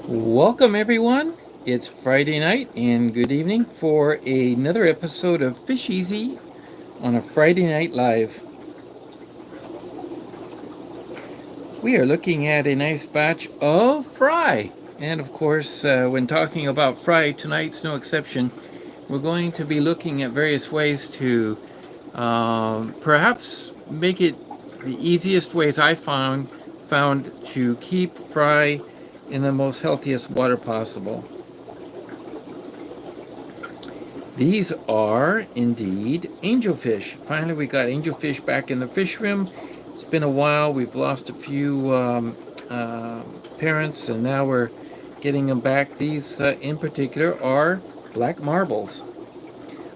Welcome, everyone. It's Friday night and good evening for another episode of FishEZ on a Friday Night Live. We are looking at a nice batch of fry. And of course, when talking about fry, tonight's no exception. We're going to be looking at various ways to perhaps make it the easiest ways I found to keep fry in the most healthiest water possible. These are indeed angelfish. Finally, we got angelfish back in the fish room. It's been a while. We've lost a few parents, and now we're getting them back. These, in particular, are black marbles.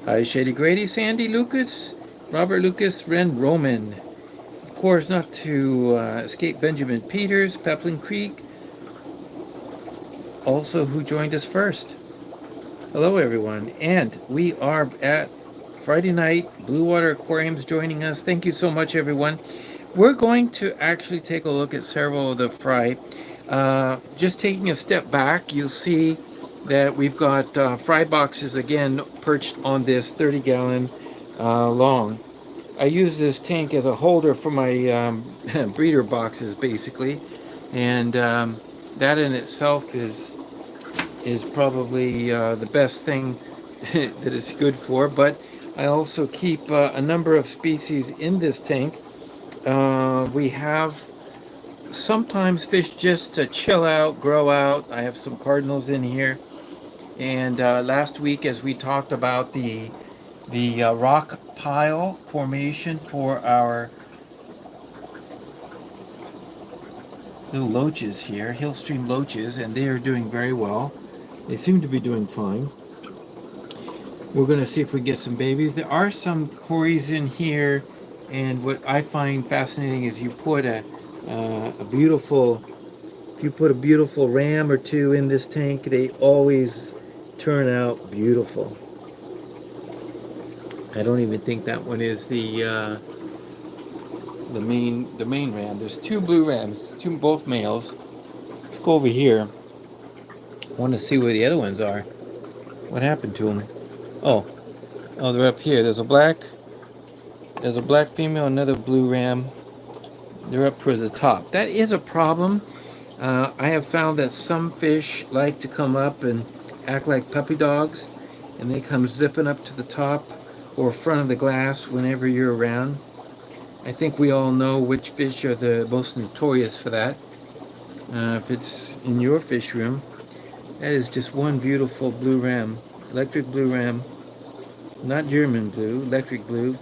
Hi, Shady Grady, Sandy Lucas, Robert Lucas, Ren Roman. Of course, not to escape Benjamin Peters, Peplin Creek, also who joined us first. Hello, everyone, and we are at Friday night. Blue Water Aquarium's joining us. Thank you so much, everyone. We're going to actually take a look at several of the fry. Just taking a step back, you'll see that we've got fry boxes again perched on this 30-gallon long. I use this tank as a holder for my breeder boxes, basically, and that in itself is probably the best thing that it's good for. But I also keep a number of species in this tank. We have sometimes fish just to chill out, grow out. I have some cardinals in here. And last week, as we talked about the rock pile formation for our little loaches here, hillstream loaches, and they are doing very well. They seem to be doing fine. We're going to see if we get some babies. There are some cories in here, and what I find fascinating is you put a beautiful, if you put a beautiful ram or two in this tank, they always turn out beautiful. I don't even think that one is the main ram. There's two blue rams, both males. Let's go over here. I want to see where the other ones are. What happened to them? Oh, they're up here. There's a black female, another blue ram. They're up towards the top. That is a problem. I have found that some fish like to come up and act like puppy dogs, and they come zipping up to the top or front of the glass whenever you're around. I think we all know which fish are the most notorious for that. If it's in your fish room, that is just one beautiful blue ram, electric blue ram, not German blue, electric blue.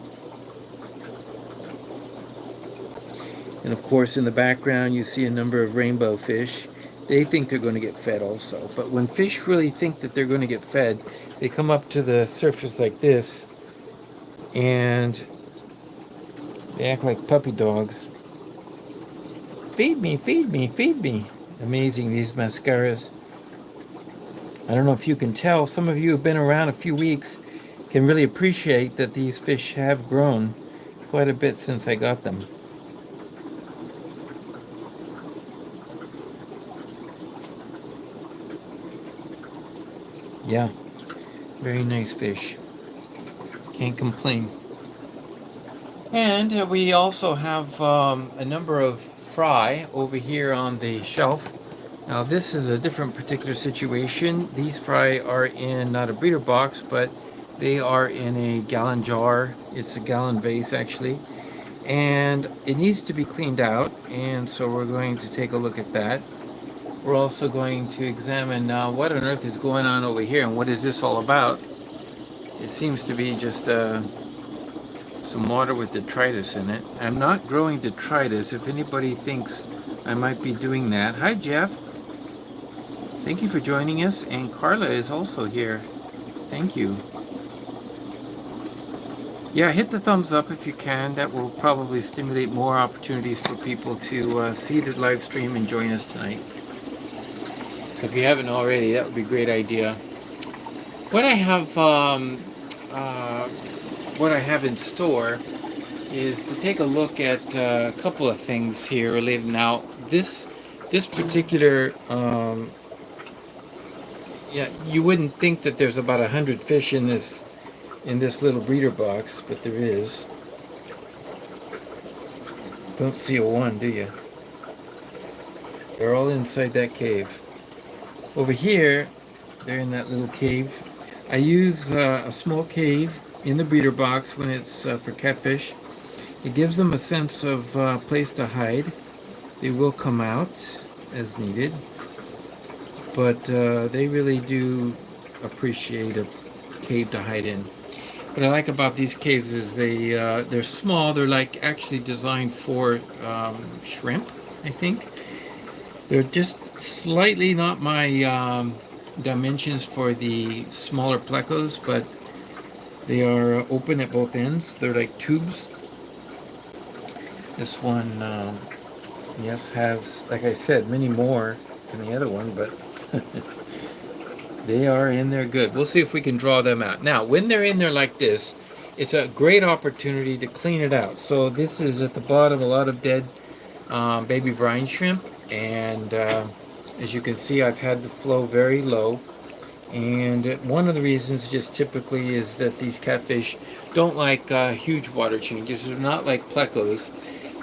And of course, in the background, you see a number of rainbow fish. They think they're going to get fed also. But when fish really think that they're going to get fed, they come up to the surface like this, and they act like puppy dogs. Feed me, feed me, feed me. Amazing, these mascaras. I don't know if you can tell, some of you who've been around a few weeks can really appreciate that these fish have grown quite a bit since I got them. Yeah, very nice fish. Can't complain. And we also have a number of fry over here on the shelf. Now this is a different particular situation. These fry are in not a breeder box, but they are in a gallon jar. It's a gallon vase actually. And it needs to be cleaned out, and so we're going to take a look at that. We're also going to examine what on earth is going on over here and what is this all about. It seems to be just some water with detritus in it. I'm not growing detritus. If anybody thinks I might be doing that. Hi, Jeff. Thank you for joining us. And Carla is also here. Thank you. Yeah, hit the thumbs up if you can. That will probably stimulate more opportunities for people to see the live stream and join us tonight. So if you haven't already, that would be a great idea. What I have in store is to take a look at a couple of things here related. Now, this particular Yeah, you wouldn't think that there's about 100 fish in this little breeder box, but there is. Don't see a one, do you? They're all inside that cave. Over here, they're in that little cave. I use a small cave in the breeder box when it's for catfish. It gives them a sense of place to hide. They will come out as needed, but they really do appreciate a cave to hide in. What I like about these caves is they're small. They're like actually designed for shrimp, I think. They're just slightly not my dimensions for the smaller plecos, but they are open at both ends. They're like tubes. This one, yes, has, like I said, many more than the other one, but they are in there good. We'll see if we can draw them out. Now, when they're in there like this, it's a great opportunity to clean it out. So this is at the bottom, a lot of dead baby brine shrimp, and as you can see, I've had the flow very low. And one of the reasons just typically is that these catfish don't like huge water changes. They're not like plecos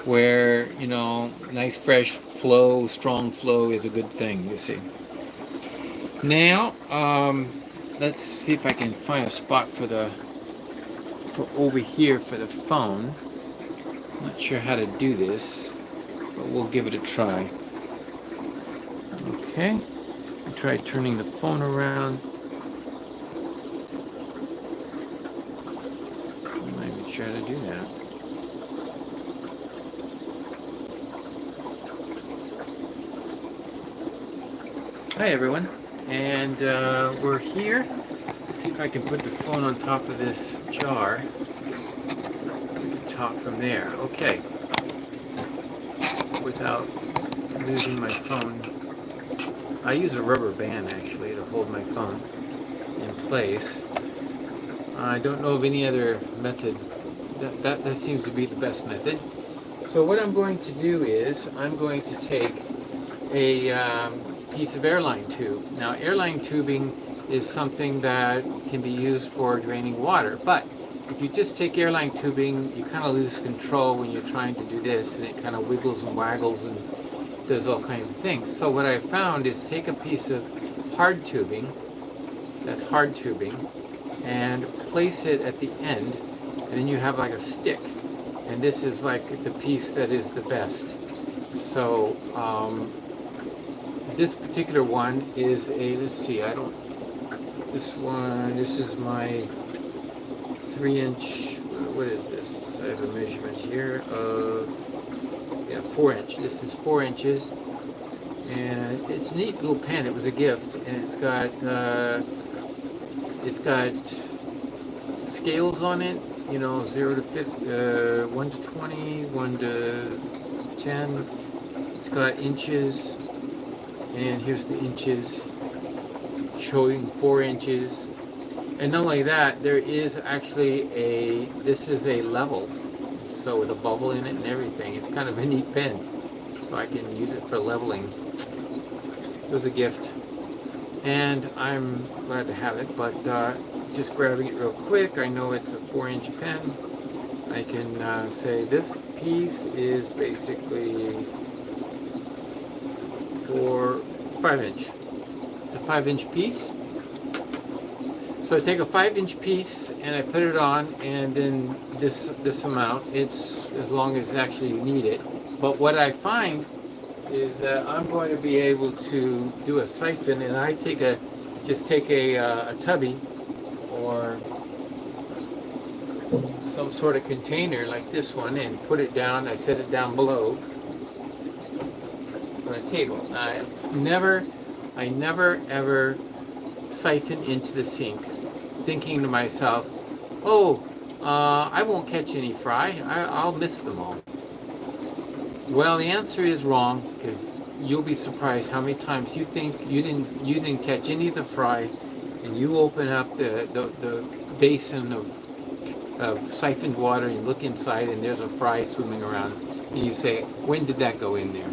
where, you know, nice fresh flow, strong flow is a good thing, you see. Now, let's see if I can find a spot for over here for the phone. Not sure how to do this, but we'll give it a try. Okay, try turning the phone around. Maybe try to do that. Hi everyone, and we're here. Let's see if I can put the phone on top of this jar. We can talk from there. Okay. Without losing my phone. I use a rubber band actually to hold my phone in place. I don't know of any other method. That seems to be the best method. So what I'm going to do is I'm going to take a piece of airline tube. Now, airline tubing is something that can be used for draining water, but if you just take airline tubing, you kind of lose control when you're trying to do this, and it kind of wiggles and waggles and does all kinds of things. So what I found is take a piece of hard tubing, that's hard tubing, and place it at the end, and then you have like a stick, and this is like the piece that is the best. So this particular one is a, let's see, this is my 3-inch, what is this? I have a measurement here of, yeah, 4-inch. This is 4 inches, and it's a neat little pen. It was a gift, and it's got scales on it, you know, 0 to 50, 1 to 20, 1 to 10. It's got inches, and here's the inches showing 4 inches. And not only that, there is actually this is a level, so with a bubble in it and everything. It's kind of a neat pen, so I can use it for leveling. It was a gift, and I'm glad to have it, but just grabbing it real quick, I know it's a 4-inch pen. I can say this piece is basically 5-inch. It's a 5-inch piece. So I take a 5-inch piece and I put it on, and then this amount, it's as long as actually you need it. But what I find is that I'm going to be able to do a siphon, and I just take a tubby or some sort of container like this one and put it down. I set it down below on a table. I never ever siphon into the sink, thinking to myself, oh, I won't catch any fry. I'll miss them all. Well, the answer is wrong, because you'll be surprised how many times you think you didn't catch any of the fry, and you open up the basin of siphoned water and you look inside, and there's a fry swimming around, and you say, when did that go in there?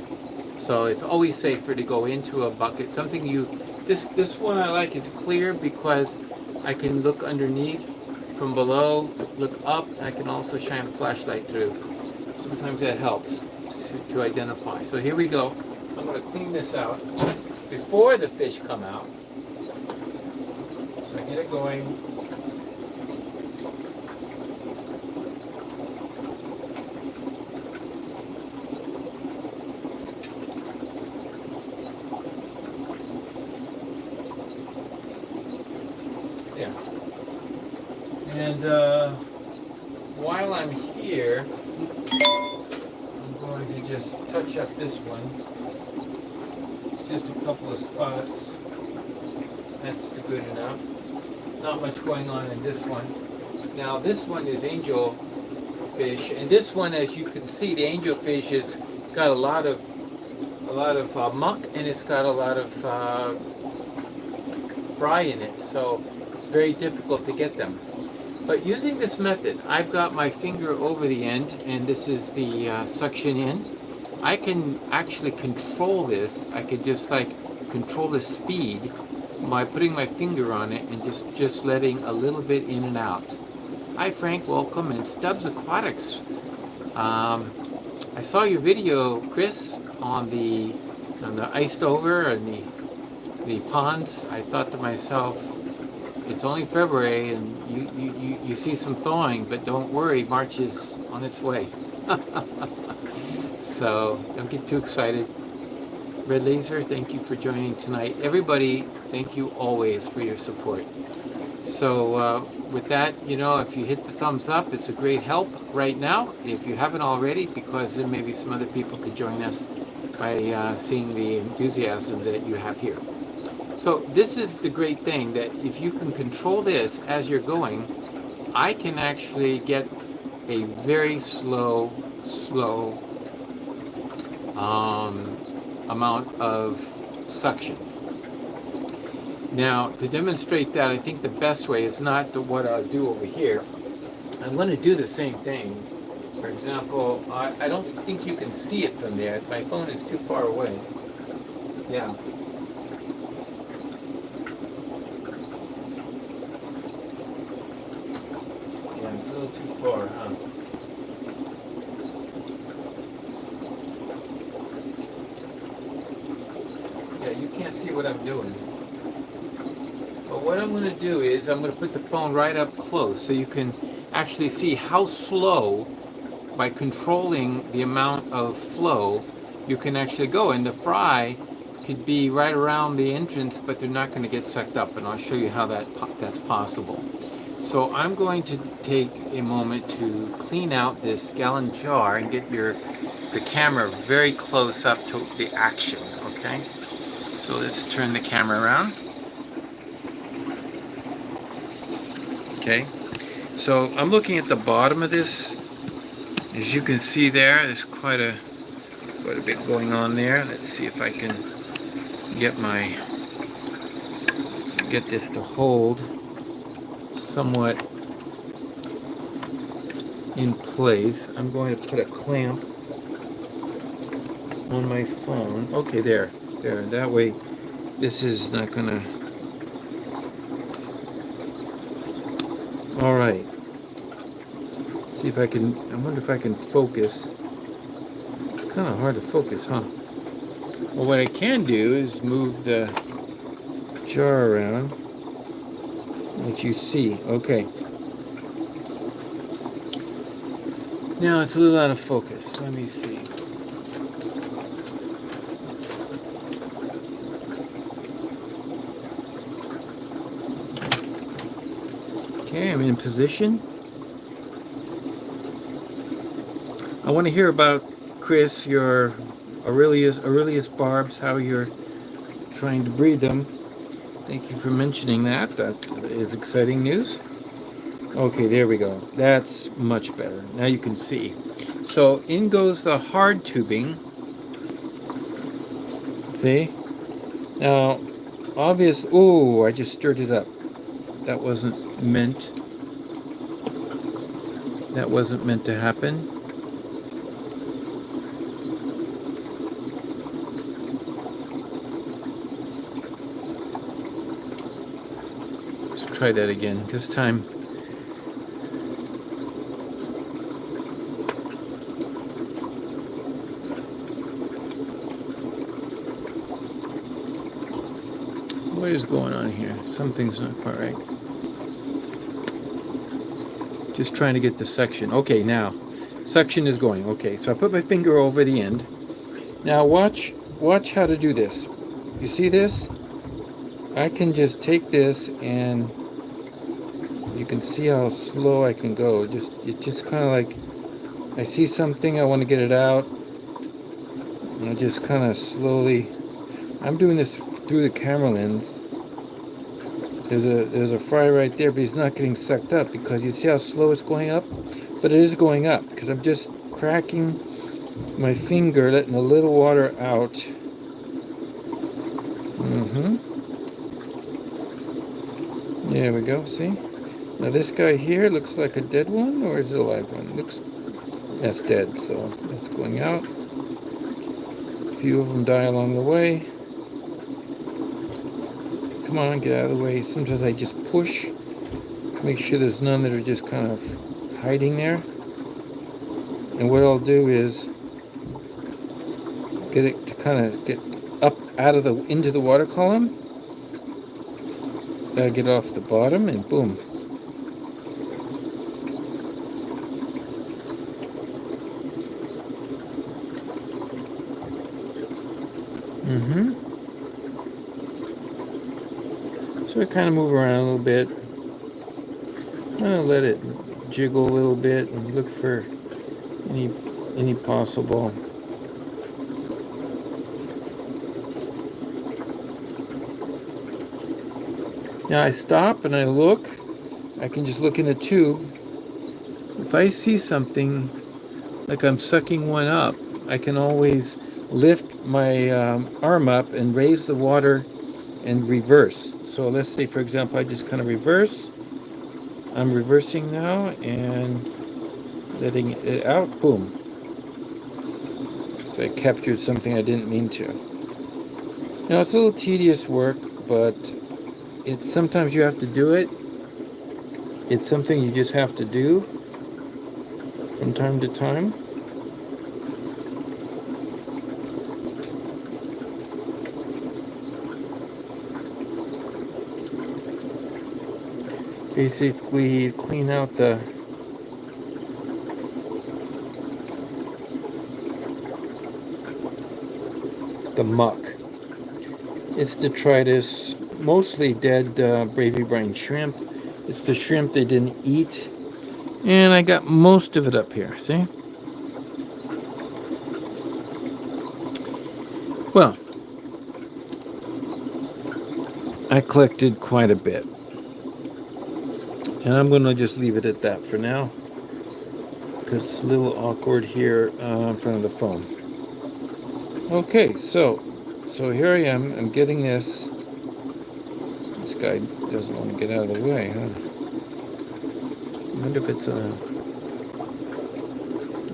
So it's always safer to go into a bucket, something you This one I like is clear because I can look underneath from below, look up, and I can also shine a flashlight through. Sometimes that helps to identify. So here we go. I'm going to clean this out before the fish come out. So I get it going. Yeah. And while I'm here, I'm going to just touch up this one. It's just a couple of spots. That's good enough. Not much going on in this one. Now this one is angel fish, and this one, as you can see, the angel fish has got a lot of muck, and it's got a lot of fry in it, so it's very difficult to get them. But using this method, I've got my finger over the end, and this is the suction in. I can actually control this. I could just like control the speed by putting my finger on it and just letting a little bit in and out. Hi Frank, welcome, and Stubbs Aquatics. I saw your video, Chris, on the iced over and the ponds. I thought to myself, it's only February and you see some thawing, but don't worry, March is on its way. So don't get too excited. Red Laser, thank you for joining tonight. Everybody, thank you always for your support. So with that, you know, if you hit the thumbs up, it's a great help right now, if you haven't already, because then maybe some other people could join us by seeing the enthusiasm that you have here. So this is the great thing, that if you can control this as you're going, I can actually get a very slow amount of suction. Now, to demonstrate that, I think the best way is not what I'll do over here. I'm going to do the same thing. For example, I don't think you can see it from there. My phone is too far away. Yeah. Yeah, it's a little too far, huh? Yeah, you can't see what I'm doing. But what I'm going to do is I'm going to put the phone right up close so you can actually see how slow, by controlling the amount of flow, you can actually go. And the fry could be right around the entrance, but they're not going to get sucked up. And I'll show you how that's possible. So I'm going to take a moment to clean out this gallon jar and get the camera very close up to the action, okay? So let's turn the camera around. Okay, so I'm looking at the bottom of this. As you can see there's quite a bit going on there. Let's see if I can get this to hold somewhat in place. I'm going to put a clamp on my phone. Okay, there. That way this is not gonna. All right. See if I can. I wonder if I can focus. It's kind of hard to focus, huh? Well, what I can do is move the jar around, which you see. Okay. Now it's a little out of focus. Let me see. Okay, I'm in position. I want to hear about, Chris, your Aurelius barbs, how you're trying to breed them. Thank you for mentioning that. That is exciting news. Okay, there we go. That's much better. Now you can see. So in goes the hard tubing. See? Now, obvious. Oh, I just stirred it up. That wasn't meant to happen. try that again. This time. What is going on here? Something's not quite right. Just trying to get the suction. Okay, now. Suction is going. Okay, so I put my finger over the end. Now watch how to do this. You see this? I can just take this and you can see how slow I can go. It just kind of like, I see something, I want to get it out. And I just kind of slowly, I'm doing this through the camera lens. There's a fry right there, but he's not getting sucked up because you see how slow it's going up? But it is going up because I'm just cracking my finger, letting a little water out. There we go, see? Now this guy here looks like a dead one, or is it a live one? Looks, that's dead, so that's going out. A few of them die along the way. Come on, get out of the way. Sometimes I just push, make sure there's none that are just kind of hiding there. And what I'll do is get it to kind of get up out of the, into the water column. Gotta get off the bottom and boom. So I kind of move around a little bit. Kind of let it jiggle a little bit and look for any possible. Now I stop and I look. I can just look in the tube. If I see something like I'm sucking one up, I can always lift my arm up and raise the water and reverse. So let's say, for example, I just kind of reverse. I'm reversing now and letting it out. Boom. If I captured something I didn't mean to. Now it's a little tedious work, but it's sometimes you have to do it. It's something you just have to do from time to time. Basically clean out the muck. It's detritus, mostly dead gravy brine shrimp. It's the shrimp they didn't eat. And I got most of it up here, see? Well, I collected quite a bit. And I'm going to just leave it at that for now, because it's a little awkward here in front of the phone. Okay, so here I am. I'm getting this. This guy doesn't want to get out of the way, huh? I wonder if it's a...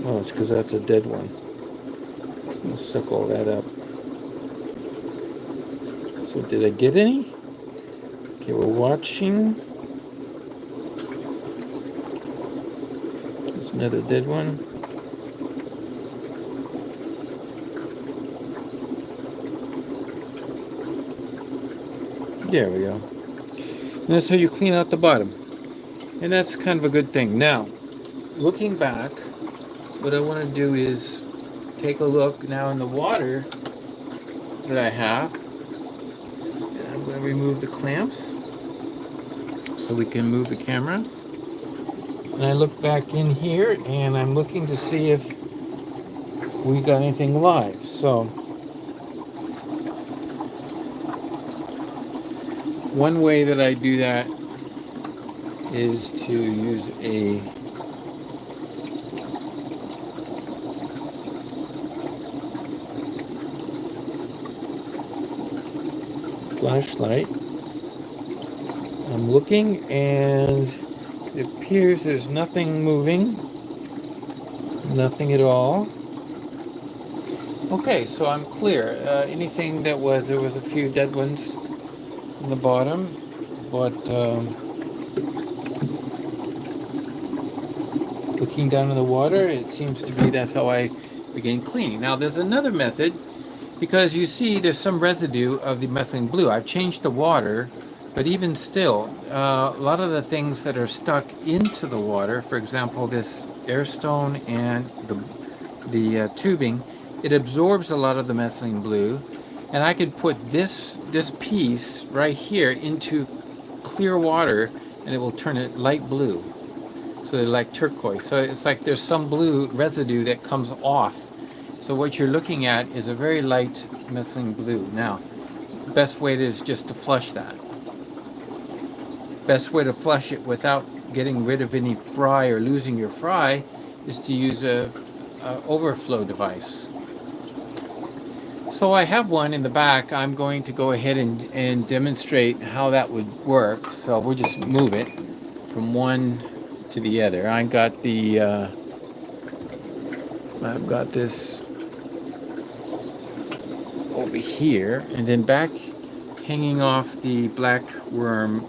Oh, it's because that's a dead one. I'll suck all that up. So did I get any? Okay, we're watching. Another dead one. There we go. And that's how you clean out the bottom. And that's kind of a good thing. Now, looking back, what I want to do is take a look now in the water that I have. And I'm going to remove the clamps so we can move the camera. And I look back in here and I'm looking to see if we got anything live. So one way that I do that is to use a flashlight. I'm looking and it appears there's nothing moving, nothing at all. Okay, so I'm clear. Anything that was, there was a few dead ones in the bottom, but looking down in the water, it seems to be that's how I begin cleaning. Now there's another method, because you see there's some residue of the methylene blue. I've changed the water, but even still, a lot of the things that are stuck into the water, for example, this air stone and the tubing, it absorbs a lot of the methylene blue, and I could put this piece right here into clear water, and it will turn it light blue. So they're like turquoise. So it's like there's some blue residue that comes off. So what you're looking at is a very light methylene blue. Now, the best way is just to flush that. Best way to flush it without getting rid of any fry or losing your fry is to use a overflow device. So I have one in the back. I'm going to go ahead and demonstrate how that would work. So we'll just move it from one to the other. I've got this over here, and then back hanging off the black worm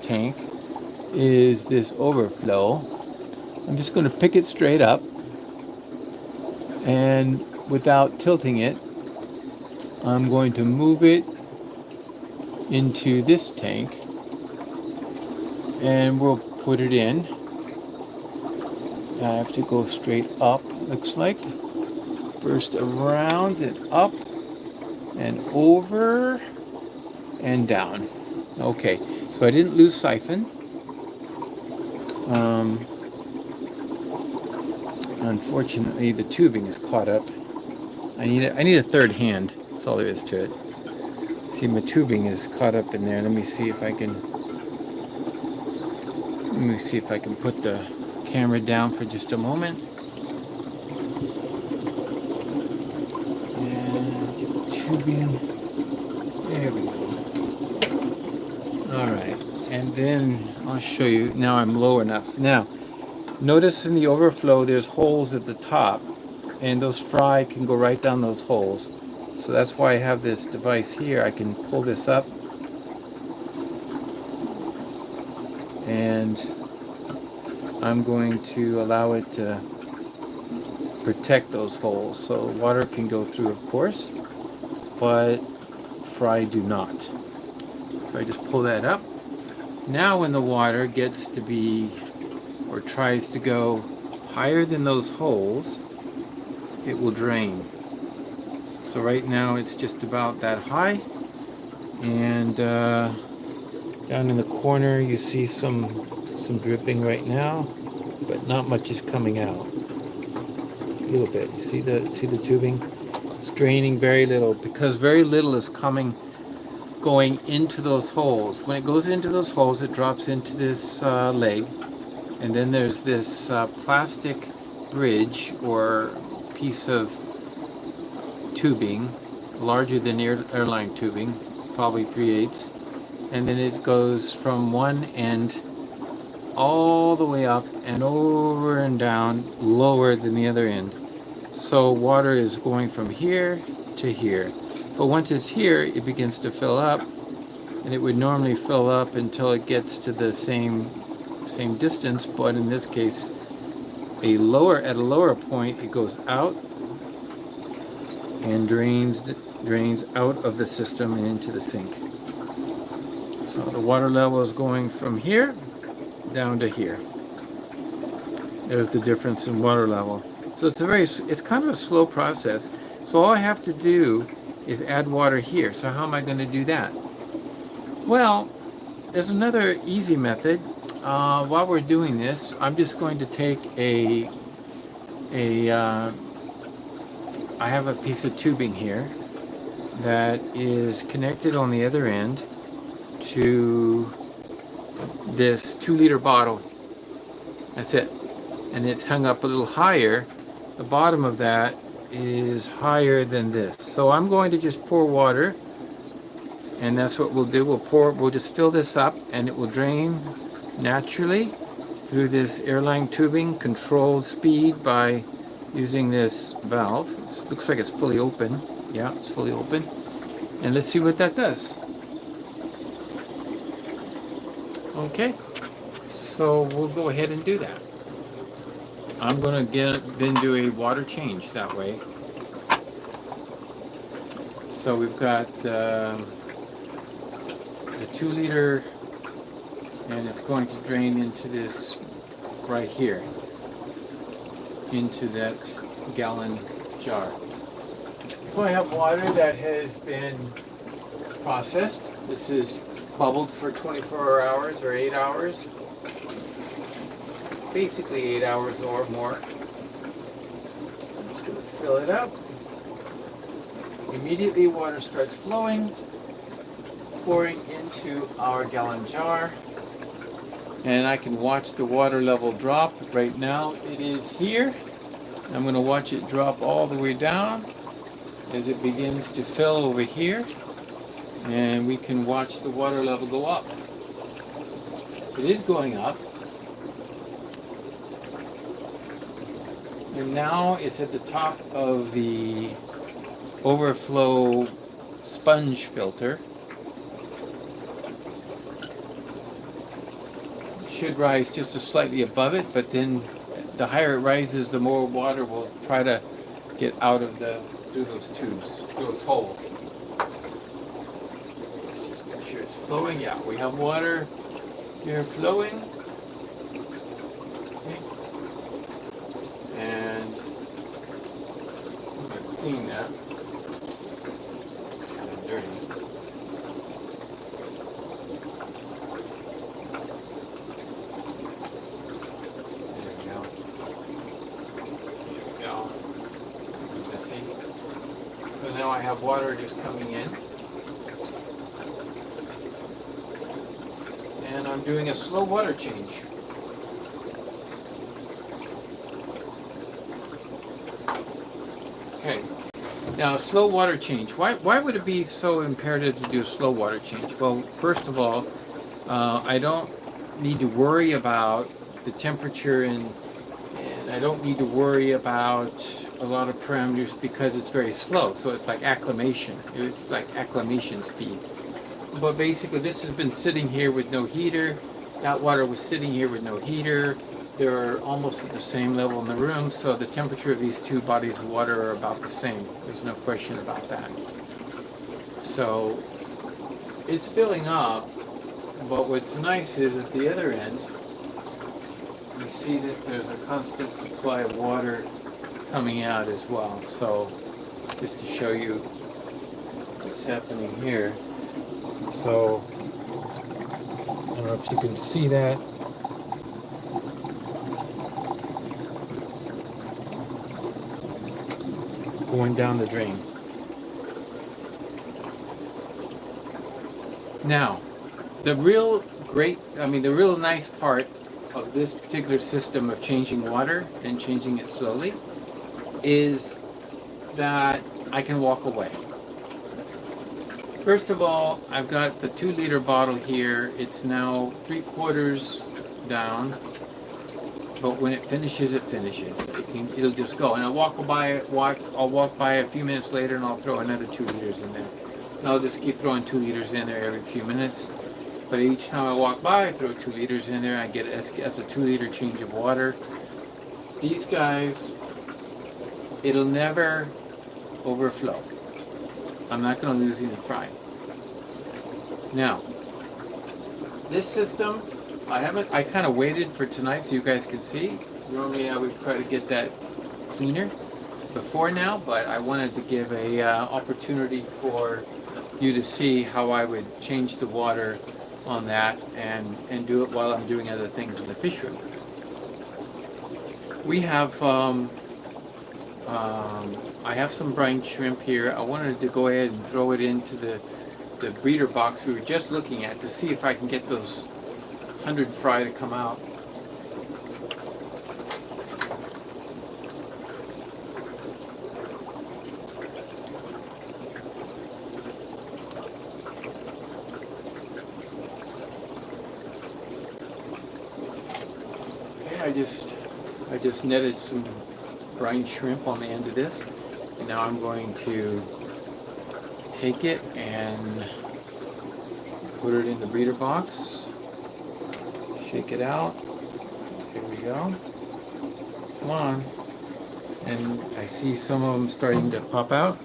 tank is this overflow. I'm just going to pick it straight up, and without tilting it, I'm going to move it into this tank, and we'll put it in. I have to go straight up, looks like. First around and up and over and down. Okay, so I didn't lose siphon. Unfortunately, the tubing is caught up. I need a third hand. That's all there is to it. See, my tubing is caught up in there. Let me see if I can put the camera down for just a moment. And get the tubing. There we go. All right, and then I'll show you. Now I'm low enough. Now, notice in the overflow there's holes at the top, and those fry can go right down those holes. So that's why I have this device here. I can pull this up, and I'm going to allow it to protect those holes. So water can go through, of course, but fry do not. So I just pull that up. Now when the water gets to be, or tries to go higher than those holes, it will drain. So right now it's just about that high, and down in the corner you see some dripping right now, but not much is coming out. A little bit. You see the tubing? It's draining very little, because very little is going into those holes. When it goes into those holes, it drops into this leg, and then there's this plastic bridge or piece of tubing, larger than airline tubing, probably 3/8, and then it goes from one end all the way up and over and down, lower than the other end. So water is going from here to here. But once it's here, it begins to fill up, and it would normally fill up until it gets to the same distance, but in this case, at a lower point, it goes out and drains out of the system and into the sink. So the water level is going from here down to here. There's the difference in water level. So it's kind of a slow process. So all I have to do is add water here. So how am I going to do that? Well, there's another easy method. While we're doing this, I'm just going to take I have a piece of tubing here that is connected on the other end to this 2-liter bottle. That's it. And it's hung up a little higher. The bottom of that is higher than this. So I'm going to just pour water, and that's what we'll do. We'll just fill this up, and it will drain naturally through this airline tubing, controlled speed by using this valve. It looks like it's fully open. Yeah, it's fully open. And let's see what that does. Okay, so we'll go ahead and do that. I'm going to then do a water change that way. So we've got the 2 liter, and it's going to drain into this right here, into that gallon jar. So I have water that has been processed. This is bubbled for 24 hours or 8 hours. Basically 8 hours or more. I'm just going to fill it up. Immediately water starts flowing, pouring into our gallon jar. And I can watch the water level drop. Right now it is here. I'm going to watch it drop all the way down as it begins to fill over here. And we can watch the water level go up. It is going up. And now it's at the top of the overflow sponge filter. It should rise just slightly above it, but then the higher it rises, the more water will try to get out of through those tubes, those holes. Let's just make sure it's flowing. Yeah, we have water here flowing. Okay. And I'm going to clean that. It's kind of dirty. There we go. There we go. Messy. So now I have water just coming in. And I'm doing a slow water change. Okay, now slow water change. Why would it be so imperative to do a slow water change? Well, first of all, I don't need to worry about the temperature and I don't need to worry about a lot of parameters because it's very slow. So it's like acclimation. It's like acclimation speed. But basically this has been sitting here with no heater. That water was sitting here with no heater. They're almost at the same level in the room, so the temperature of these two bodies of water are about the same. There's no question about that. So it's filling up, but what's nice is at the other end, you see that there's a constant supply of water coming out as well. So just to show you what's happening here. So I don't know if you can see that. Going down the drain. Now, the real nice part of this particular system of changing water and changing it slowly is that I can walk away. First of all, I've got the 2-liter bottle here. It's now 3/4 down. But when it finishes, it finishes. It'll just go. And I'll walk by a few minutes later and I'll throw another 2 liters in there. And I'll just keep throwing 2 liters in there every few minutes. But each time I walk by, I throw 2 liters in there. That's a 2-liter change of water. These guys, it'll never overflow. I'm not going to lose any fry. Now, this system, I kind of waited for tonight so you guys could see. Normally I would try to get that cleaner before now, but I wanted to give a opportunity for you to see how I would change the water on that and do it while I'm doing other things in the fish room. We have, I have some brine shrimp here. I wanted to go ahead and throw it into the breeder box we were just looking at to see if I can get those 100 fry to come out. Okay, I just netted some brine shrimp on the end of this, and now I'm going to take it and put it in the breeder box. Shake it out. Here we go. Come on. And I see some of them starting to pop out.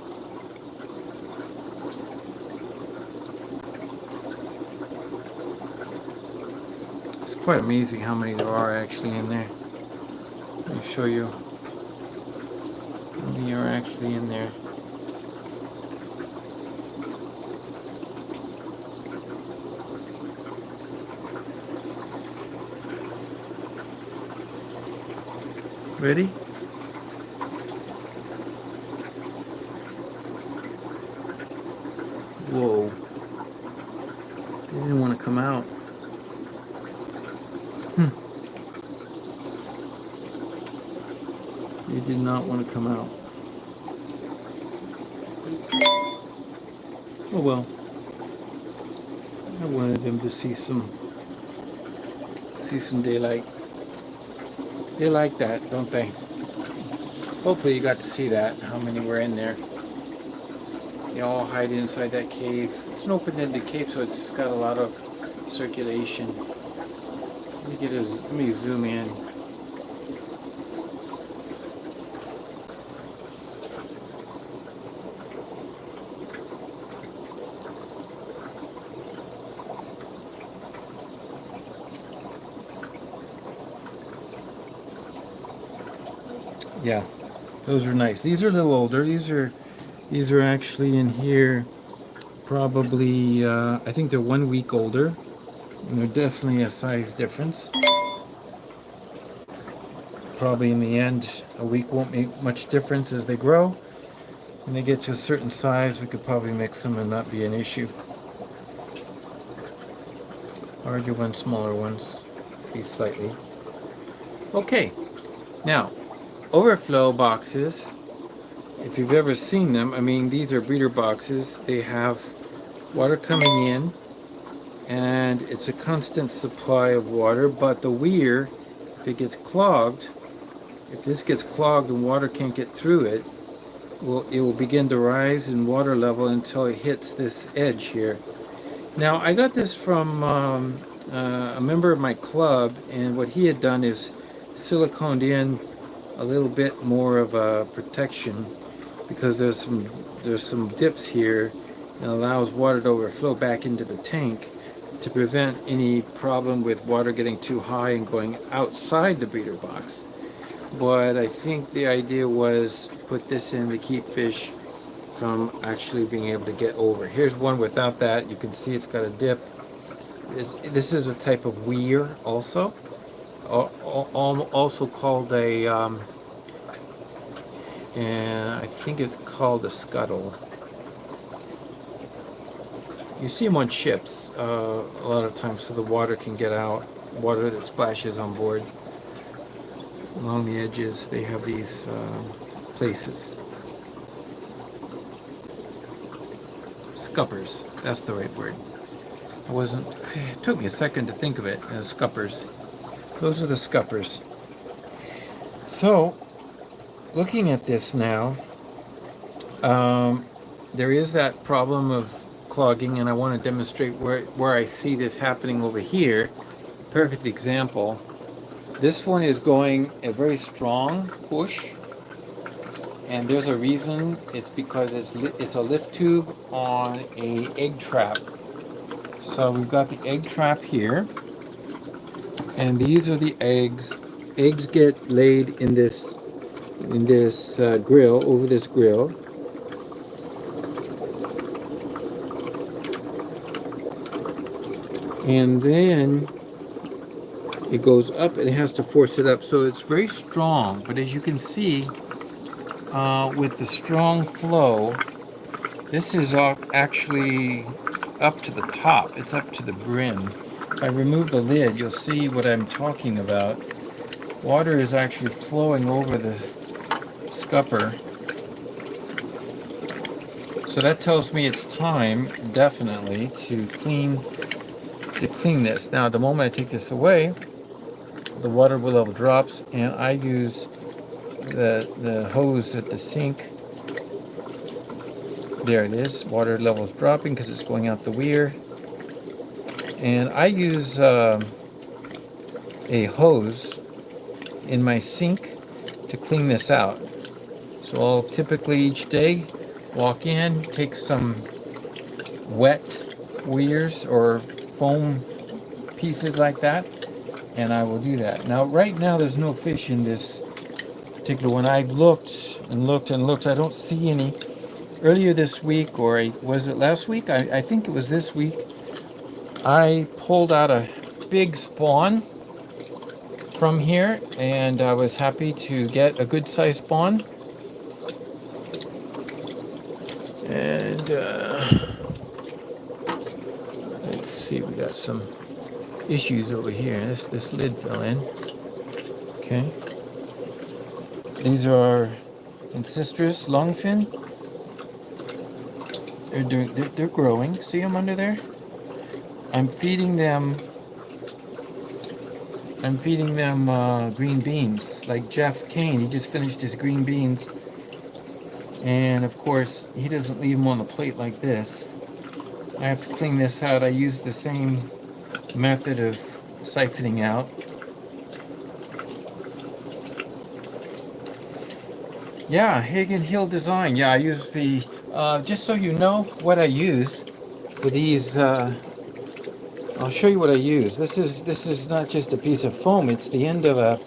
It's quite amazing how many there are actually in there. Let me show you how many are actually in there. Ready? Whoa. They didn't want to come out. They did not want to come out. Oh well. I wanted them to see some daylight. They like that, don't they? Hopefully you got to see that, how many were in there. They all hide inside that cave. It's an open-ended cave, so it's got a lot of circulation. Let me zoom in. Yeah, those are nice. These are a little older. These are actually in here probably I think they're 1 week older, and they're definitely a size difference. Probably in the end a week won't make much difference. As they grow, when they get to a certain size, we could probably mix them and not be an issue. Larger ones, smaller ones, be slightly. Okay, now overflow boxes, if you've ever seen them, I mean, these are breeder boxes. They have water coming in, and it's a constant supply of water, but the weir, if it gets clogged, if this gets clogged and water can't get through it, it will begin to rise in water level until it hits this edge here. Now, I got this from a member of my club, and what he had done is siliconed in a little bit more of a protection, because there's some dips here, and allows water to overflow back into the tank to prevent any problem with water getting too high and going outside the breeder box. But I think the idea was to put this in to keep fish from actually being able to get over. Here's one without that. You can see it's got a dip. This is a type of weir also. Also called a, and I think it's called a scuttle. You see them on ships a lot of times, so the water can get out, water that splashes on board. Along the edges, they have these places. Scuppers, that's the right word. It took me a second to think of it as scuppers. Those are the scuppers. So, looking at this now, there is that problem of clogging, and I want to demonstrate where I see this happening over here. Perfect example. This one is going a very strong push, and there's a reason. It's because it's a lift tube on a egg trap. So we've got the egg trap here, and these are the eggs. Eggs get laid in this grill, over this grill. And then it goes up, and it has to force it up, so it's very strong. But as you can see, with the strong flow, this is actually up to the top. It's up to the brim. If I remove the lid, you'll see what I'm talking about. Water is actually flowing over the scupper. So that tells me it's time, definitely, to clean this. Now, the moment I take this away, the water level drops, and I use the hose at the sink. There it is. Water level is dropping because it's going out the weir. And I use a hose in my sink to clean this out. So I'll typically each day walk in, take some wet weirs or foam pieces like that, and I will do that. Now, right now, there's no fish in this particular one. I've looked and looked and looked. I don't see any. Earlier this week, or was it last week? I think it was this week. I pulled out a big spawn from here, and I was happy to get a good sized spawn. And let's see, we got some issues over here. This lid fell in. Okay. These are Ancestris longfin. They're growing. See them under there? I'm feeding them green beans. Like Jeff Kane, he just finished his green beans. And of course, he doesn't leave them on the plate like this. I have to clean this out. I use the same method of siphoning out. Yeah, Hagen Hill Design. Yeah, I use the, just so you know what I use for these, I'll show you what I use. This is not just a piece of foam, it's the end of a,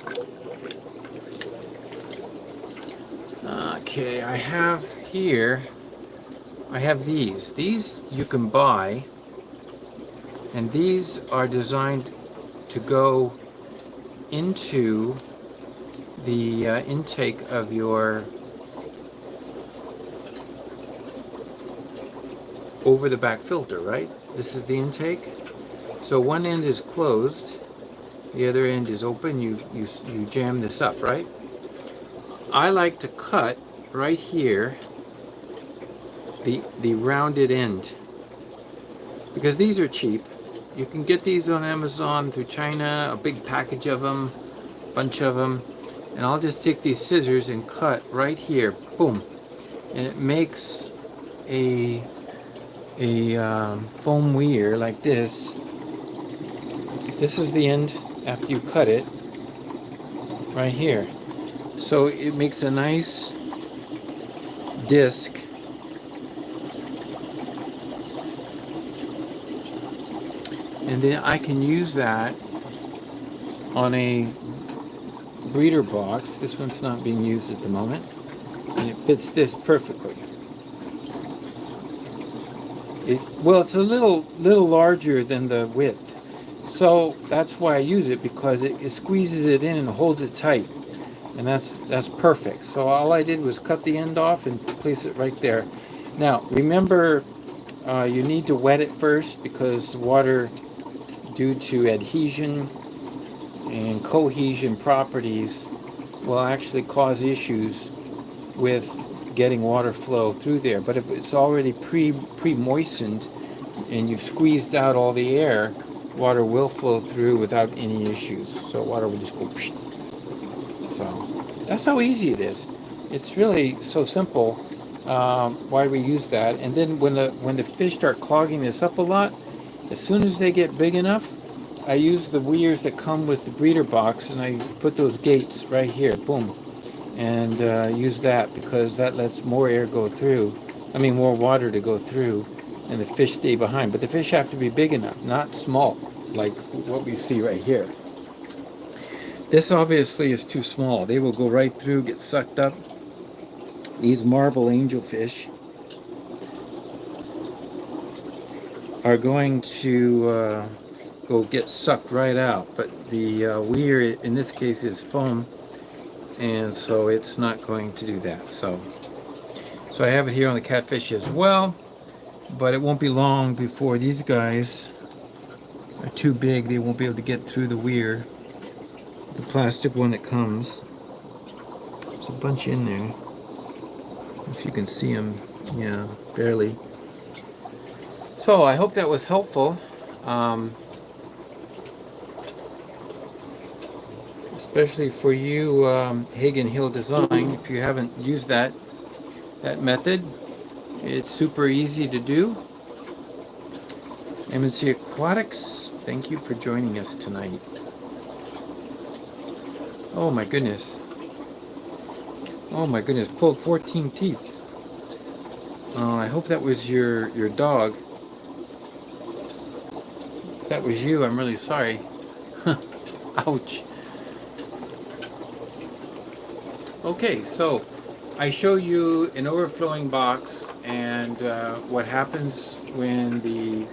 okay, I have here, I have these. These you can buy, and these are designed to go into the intake of your over the back filter, right? This is the intake. So one end is closed, the other end is open. You jam this up, right? I like to cut right here the rounded end, because these are cheap. You can get these on Amazon through China, a big package of them, bunch of them. And I'll just take these scissors and cut right here, boom. And it makes a foam weir like this. This is the end after you cut it, right here. So it makes a nice disc. And then I can use that on a breeder box. This one's not being used at the moment, and it fits this perfectly. Well, it's a little larger than the width, so that's why I use it, because it squeezes it in and holds it tight, and that's perfect. So all I did was cut the end off and place it right there. Now remember, you need to wet it first, because water, due to adhesion and cohesion properties, will actually cause issues with getting water flow through there. But if it's already pre-moistened and you've squeezed out all the air, water will flow through without any issues. So water will just go psh. So that's how easy it is. It's really so simple, why we use that. And then when the fish start clogging this up a lot, as soon as they get big enough, I use the weirs that come with the breeder box, and I put those gates right here, boom, and use that, because that lets more air go through, more water to go through, and the fish stay behind. But the fish have to be big enough, not small, like what we see right here. This obviously is too small. They will go right through, get sucked up. These marble angelfish are going to go get sucked right out, but the weir in this case is foam, and so it's not going to do that. So I have it here on the catfish as well, but it won't be long before these guys are too big. They won't be able to get through the weir, the plastic one that comes. There's a bunch in there, if you can see them. Yeah, barely. So I hope that was helpful. Especially for you, Hagen Hill Design. If you haven't used that method, it's super easy to do. MNC Aquatics, thank you for joining us tonight. Oh my goodness. Oh my goodness, pulled 14 teeth. I hope that was your dog. If that was you, I'm really sorry. Ouch. Okay, so I show you an overflowing box and what happens when the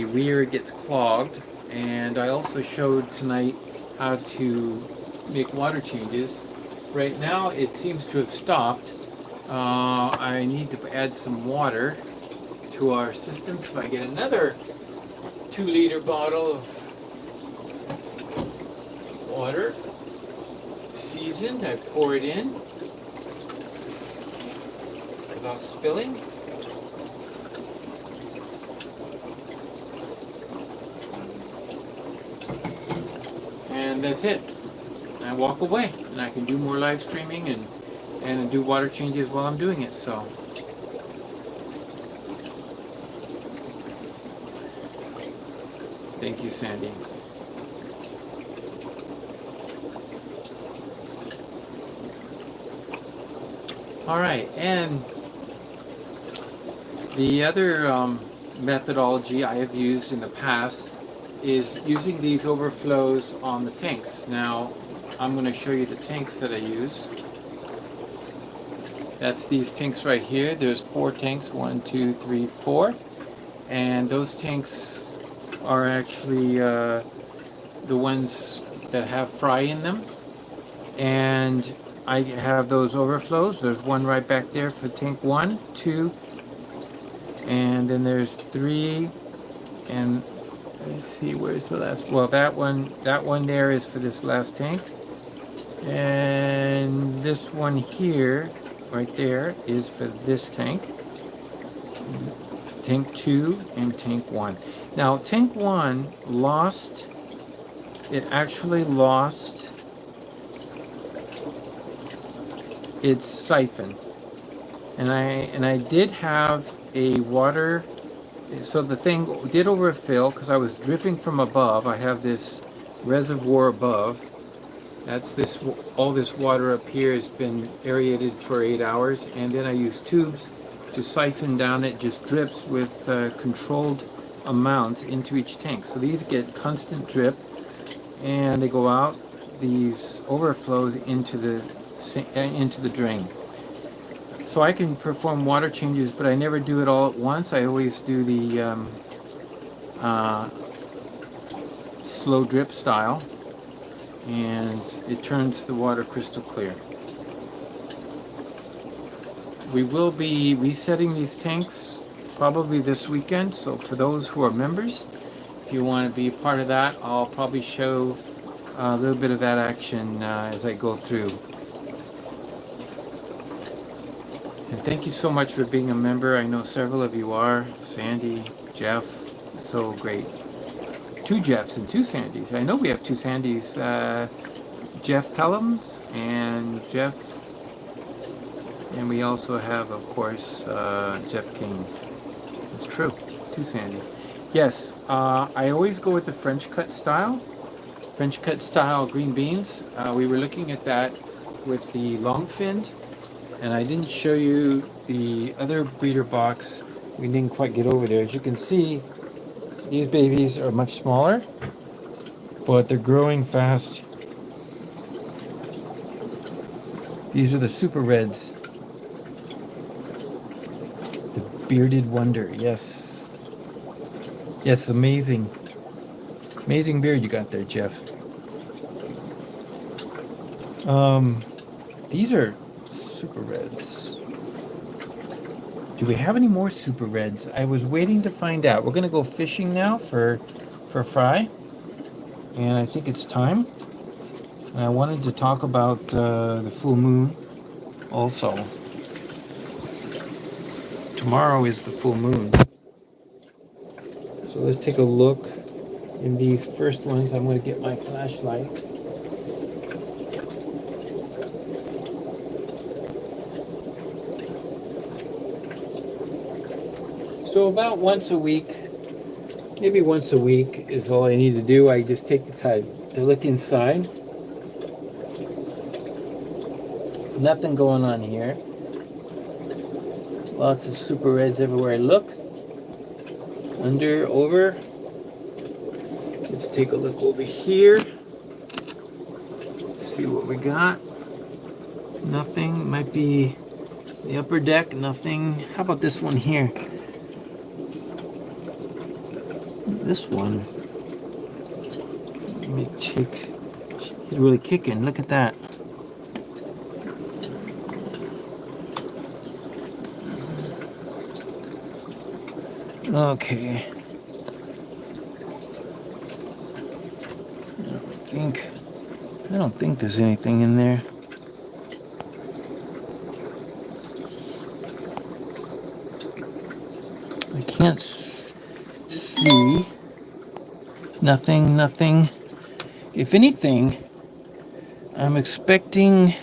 weir gets clogged, and I also showed tonight how to make water changes. Right now it seems to have stopped. I need to add some water to our system, so I get another 2-liter bottle of water, seasoned. I pour it in without spilling. And that's it. I walk away, and I can do more live streaming and do water changes while I'm doing it. So thank you, Sandy. All right, and the other methodology I have used in the past is using these overflows on the tanks. Now, I'm going to show you the tanks that I use. That's these tanks right here. There's 4 tanks, 1, 2, 3, 4. And those tanks are actually the ones that have fry in them. And I have those overflows. There's one right back there for tank 1, 2, and then there's 3, and let's see, where's the last? Well, that one there is for this last tank, and this one here, right there, is for this tank. Tank 2 and tank 1. Now, tank 1 lost. It actually lost its siphon, and I did have a water. So the thing did overfill because I was dripping from above. I have this reservoir above. That's this, all this water up here has been aerated for 8 hours, and then I use tubes to siphon down. It just drips with controlled amounts into each tank. So these get constant drip, and they go out these overflows into the drain. So I can perform water changes, but I never do it all at once. I always do the slow drip style, and it turns the water crystal clear. We will be resetting these tanks probably this weekend, so for those who are members, if you want to be a part of that, I'll probably show a little bit of that action as I go through. And thank you so much for being a member. I know several of you are. Sandy, Jeff, so great. 2 Jeffs and 2 Sandys. I know we have 2 Sandys. Jeff Pelhams and Jeff. And we also have, of course, Jeff King. That's true. 2 Sandys. Yes, I always go with the French cut style. French cut style green beans. We were looking at that with the long finned. And I didn't show you the other breeder box. We didn't quite get over there. As you can see, these babies are much smaller, but they're growing fast. These are the super reds. The bearded wonder, yes. Yes, amazing. Amazing beard you got there, Jeff. These are super reds. Do we have any more super reds? I was waiting to find out. We're gonna go fishing now for fry, and I think it's time. And I wanted to talk about the full moon also. Tomorrow is the full moon. So let's take a look in these first ones. I'm gonna get my flashlight. So about once a week, maybe once a week is all I need to do. I just take the time to look inside. Nothing going on here. Lots of super reds everywhere I look. Under, over. Let's take a look over here. See what we got. Nothing. Might be the upper deck. Nothing. How about this one here? This one. Let me take. He's really kicking. Look at that. Okay. I don't think there's anything in there. I can't see. Nothing. If anything, I'm expecting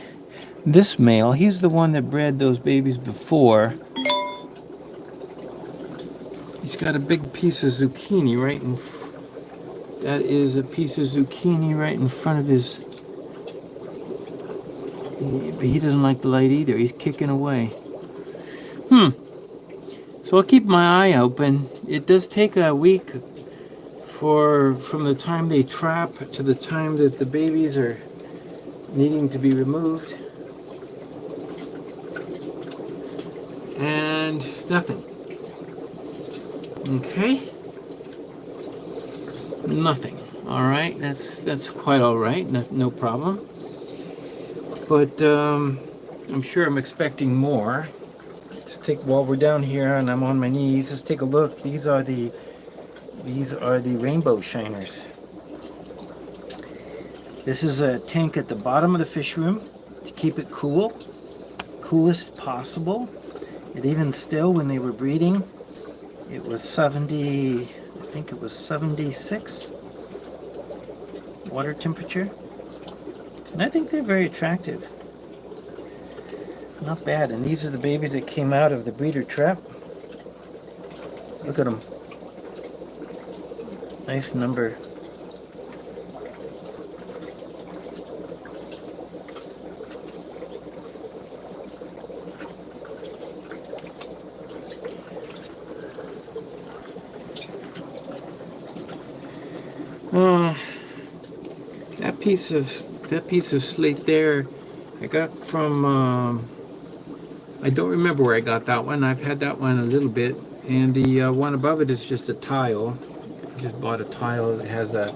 this male. He's the one that bred those babies before. He's got a big piece of zucchini right in that is a piece of zucchini right in front of his. But he doesn't like the light either. He's kicking away. So I'll keep my eye open. It does take a week from the time they trap to the time that the babies are needing to be removed. And nothing. Okay. Nothing. All right. That's quite all right. No problem. But I'm sure I'm expecting more. Let's take, while we're down here and I'm on my knees, let's take a look. These are the rainbow shiners. This is a tank at the bottom of the fish room to keep it coolest possible. And even still, when they were breeding, it was 70, I think it was 76 water temperature. And I think they're very attractive. Not bad. And these are the babies that came out of the breeder trap. Look at them. Nice number. That piece of slate there, I got from. I don't remember where I got that one. I've had that one a little bit, and the one above it is just a tile. I just bought a tile that has a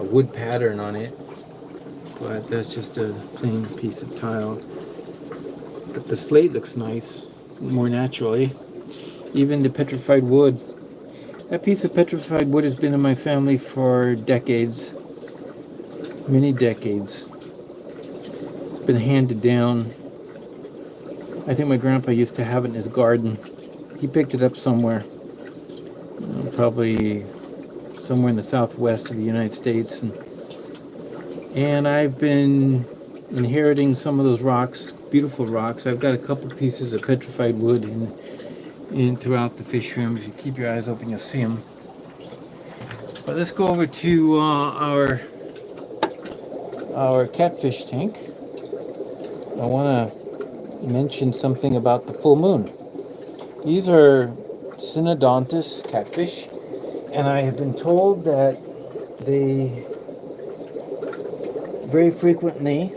wood pattern on it, but that's just a plain piece of tile. But the slate looks nice, more naturally. Even the petrified wood. That piece of petrified wood has been in my family for decades. Many decades. It's been handed down. I think my grandpa used to have it in his garden. He picked it up somewhere. Probably somewhere in the southwest of the United States. And I've been inheriting some of those rocks, beautiful rocks. I've got a couple pieces of petrified wood in throughout the fish room. If you keep your eyes open, you'll see them. But let's go over to our catfish tank. I want to mention something about the full moon. These are Synodontis catfish, and I have been told that they very frequently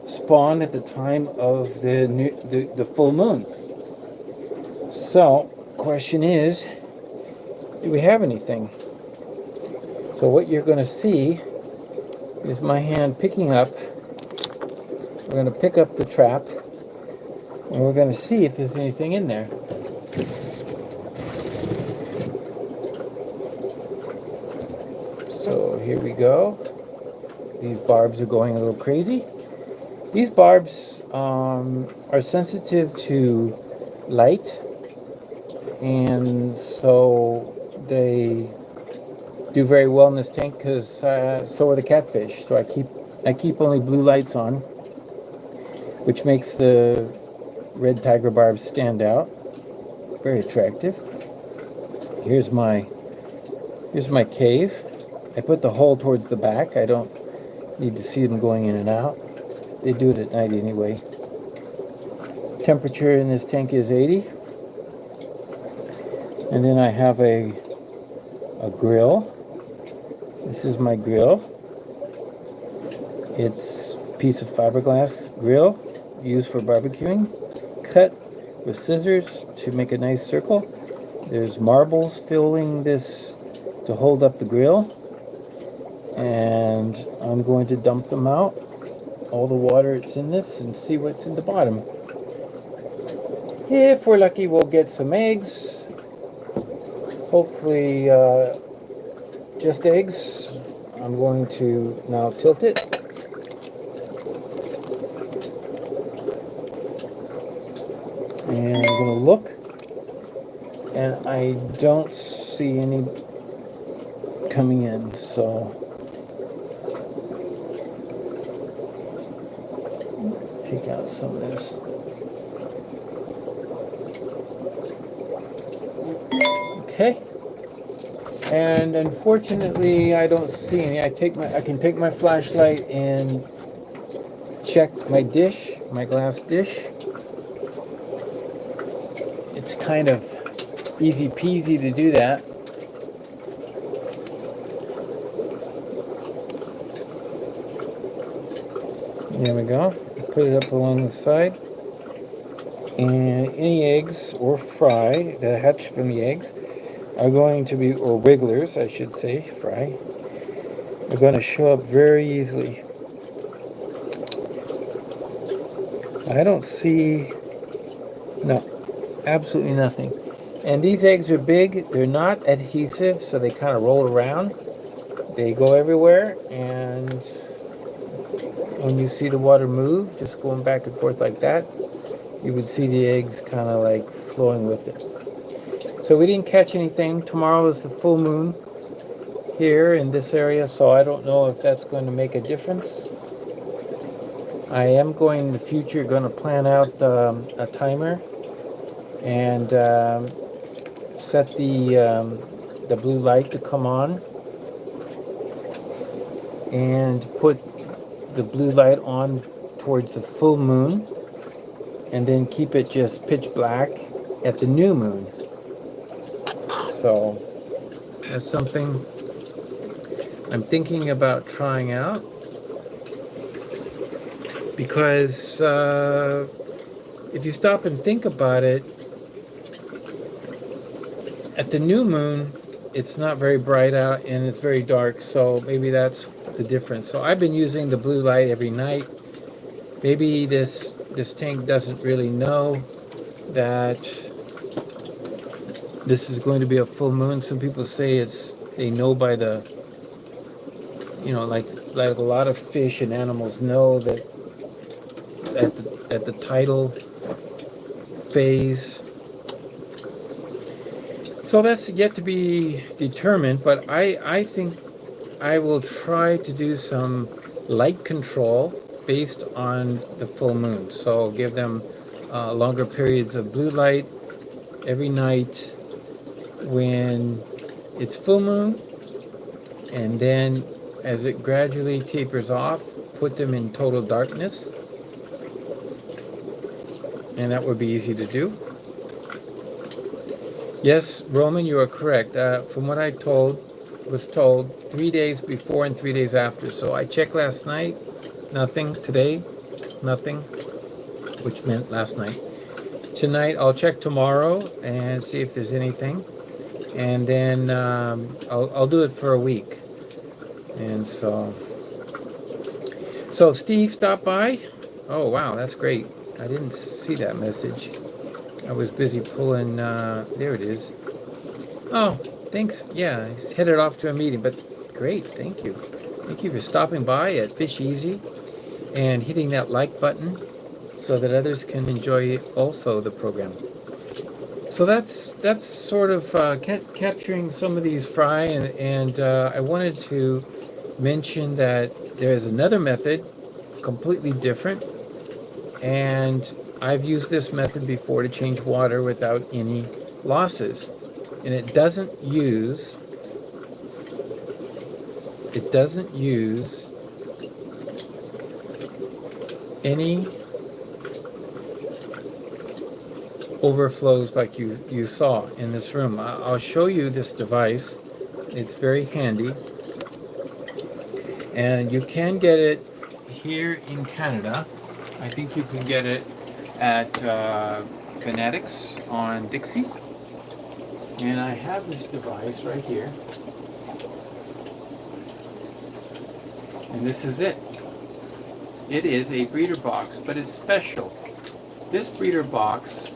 spawn at the time of the full moon. So, question is, do we have anything? So what you're going to see is my hand picking up. We're going to pick up the trap, and we're going to see if there's anything in there. So here we go. These barbs are going a little crazy. These barbs are sensitive to light, and so they do very well in this tank because so are the catfish. So I keep only blue lights on, which makes the red tiger barbs stand out. Very attractive. Here's my cave. I put the hole towards the back. I don't need to see them going in and out. They do it at night anyway. Temperature in this tank is 80. And then I have a grill. This is my grill. It's a piece of fiberglass grill used for barbecuing. Cut with scissors to make a nice circle. There's marbles filling this to hold up the grill. And I'm going to dump them out, all the water that's in this, and see what's in the bottom. If we're lucky, we'll get some eggs. Hopefully just eggs. I'm going to now tilt it. And I'm going to look, and I don't see any coming in, so take out some of this. Okay. And unfortunately, I don't see any. I can take my flashlight and check my dish, my glass dish. It's kind of easy peasy to do that. There we go. Put it up along the side. And any eggs or fry that hatch from the eggs are going to be, or wigglers, I should say, fry, are going to show up very easily. I don't see, no, absolutely nothing. And these eggs are big. They're not adhesive, so they kind of roll around. They go everywhere, and when you see the water move, just going back and forth like that, you would see the eggs kind of like flowing with it. So we didn't catch anything. Tomorrow is the full moon here in this area, so I don't know if that's going to make a difference. I am going in the future going to plan out a timer and set the blue light to come on and put the blue light on towards the full moon, and then keep it just pitch black at the new moon. So that's something I'm thinking about trying out, because if you stop and think about it, at the new moon it's not very bright out and it's very dark, so maybe that's the difference. So I've been using the blue light every night. Maybe this tank doesn't really know that this is going to be a full moon. Some people say they know by the, like a lot of fish and animals know that at the tidal phase. So that's yet to be determined, but I think I will try to do some light control based on the full moon. So give them longer periods of blue light every night when it's full moon, and then as it gradually tapers off, put them in total darkness, and that would be easy to do. Yes, Roman, you are correct. From what I was told 3 days before and 3 days after. So I checked last night, nothing. Today, nothing, which meant last night. Tonight, I'll check tomorrow and see if there's anything, and then I'll do it for a week. And so Steve stopped by. Oh wow, that's great. I didn't see that message. I was busy pulling, there it is. Oh, thanks. Yeah, he's headed off to a meeting, but great, thank you. Thank you for stopping by at FishEZ and hitting that like button so that others can enjoy also the program. So that's sort of capturing some of these fry, and I wanted to mention that there's another method, completely different, and I've used this method before to change water without any losses, and it doesn't use any overflows like you saw in this room. I'll show you this device. It's very handy, and you can get it here in Canada. I think you can get it at Fanatics on Dixie. And I have this device right here. And this is it. It is a breeder box, but it's special. This breeder box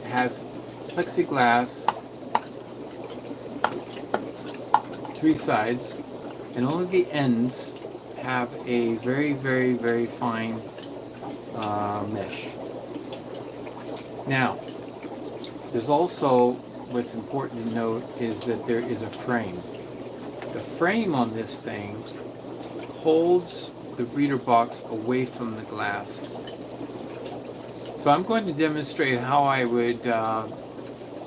has plexiglass, 3 sides, and only the ends have a very, very, very fine mesh. Now, there's also, what's important to note is that there is a frame. The frame on this thing holds the breeder box away from the glass. So I'm going to demonstrate how I would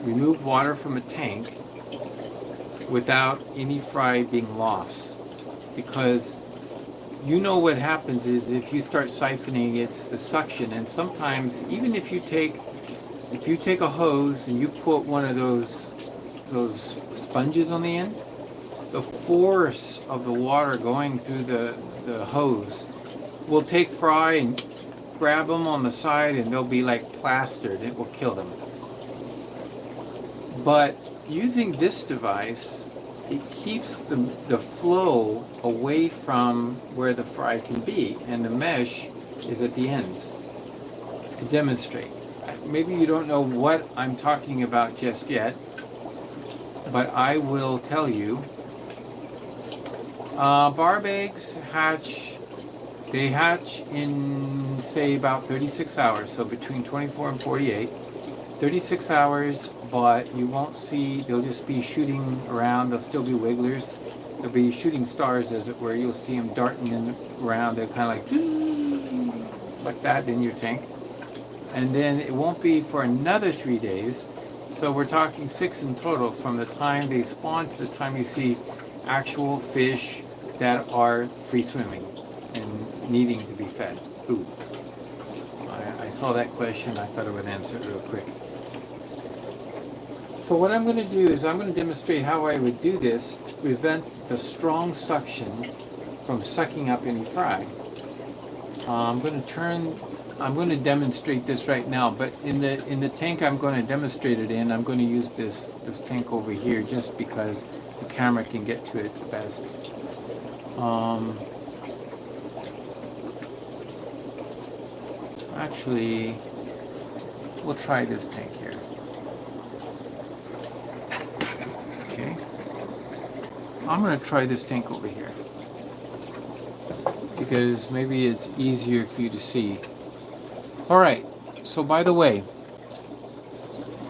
remove water from a tank without any fry being lost. Because you know what happens is if you start siphoning, it's the suction, and sometimes even if you take a hose and you put one of those sponges on the end, the force of the water going through the hose will take fry and grab them on the side, and they'll be like plastered. It will kill them. But using this device, it keeps the flow away from where the fry can be, and the mesh is at the ends. To demonstrate, maybe you don't know what I'm talking about just yet, but I will tell you. Barb eggs hatch in, say, about 36 hours, so between 24 and 48. 36 hours, but you won't see, they'll just be shooting around, they'll still be wigglers. They'll be shooting stars, as it were. You'll see them darting around, they're kind of like that in your tank. And then it won't be for another 3 days, so we're talking 6 in total from the time they spawn to the time you see actual fish that are free swimming and needing to be fed food. So I saw that question, I thought I would answer it real quick. So what I'm going to do is I'm going to demonstrate how I would do this to prevent the strong suction from sucking up any fry. I'm going to demonstrate this right now, but in the tank I'm going to demonstrate it in, I'm going to use this tank over here just because the camera can get to it the best. Actually, we'll try this tank here. Okay. I'm going to try this tank over here because maybe it's easier for you to see. Alright, so by the way,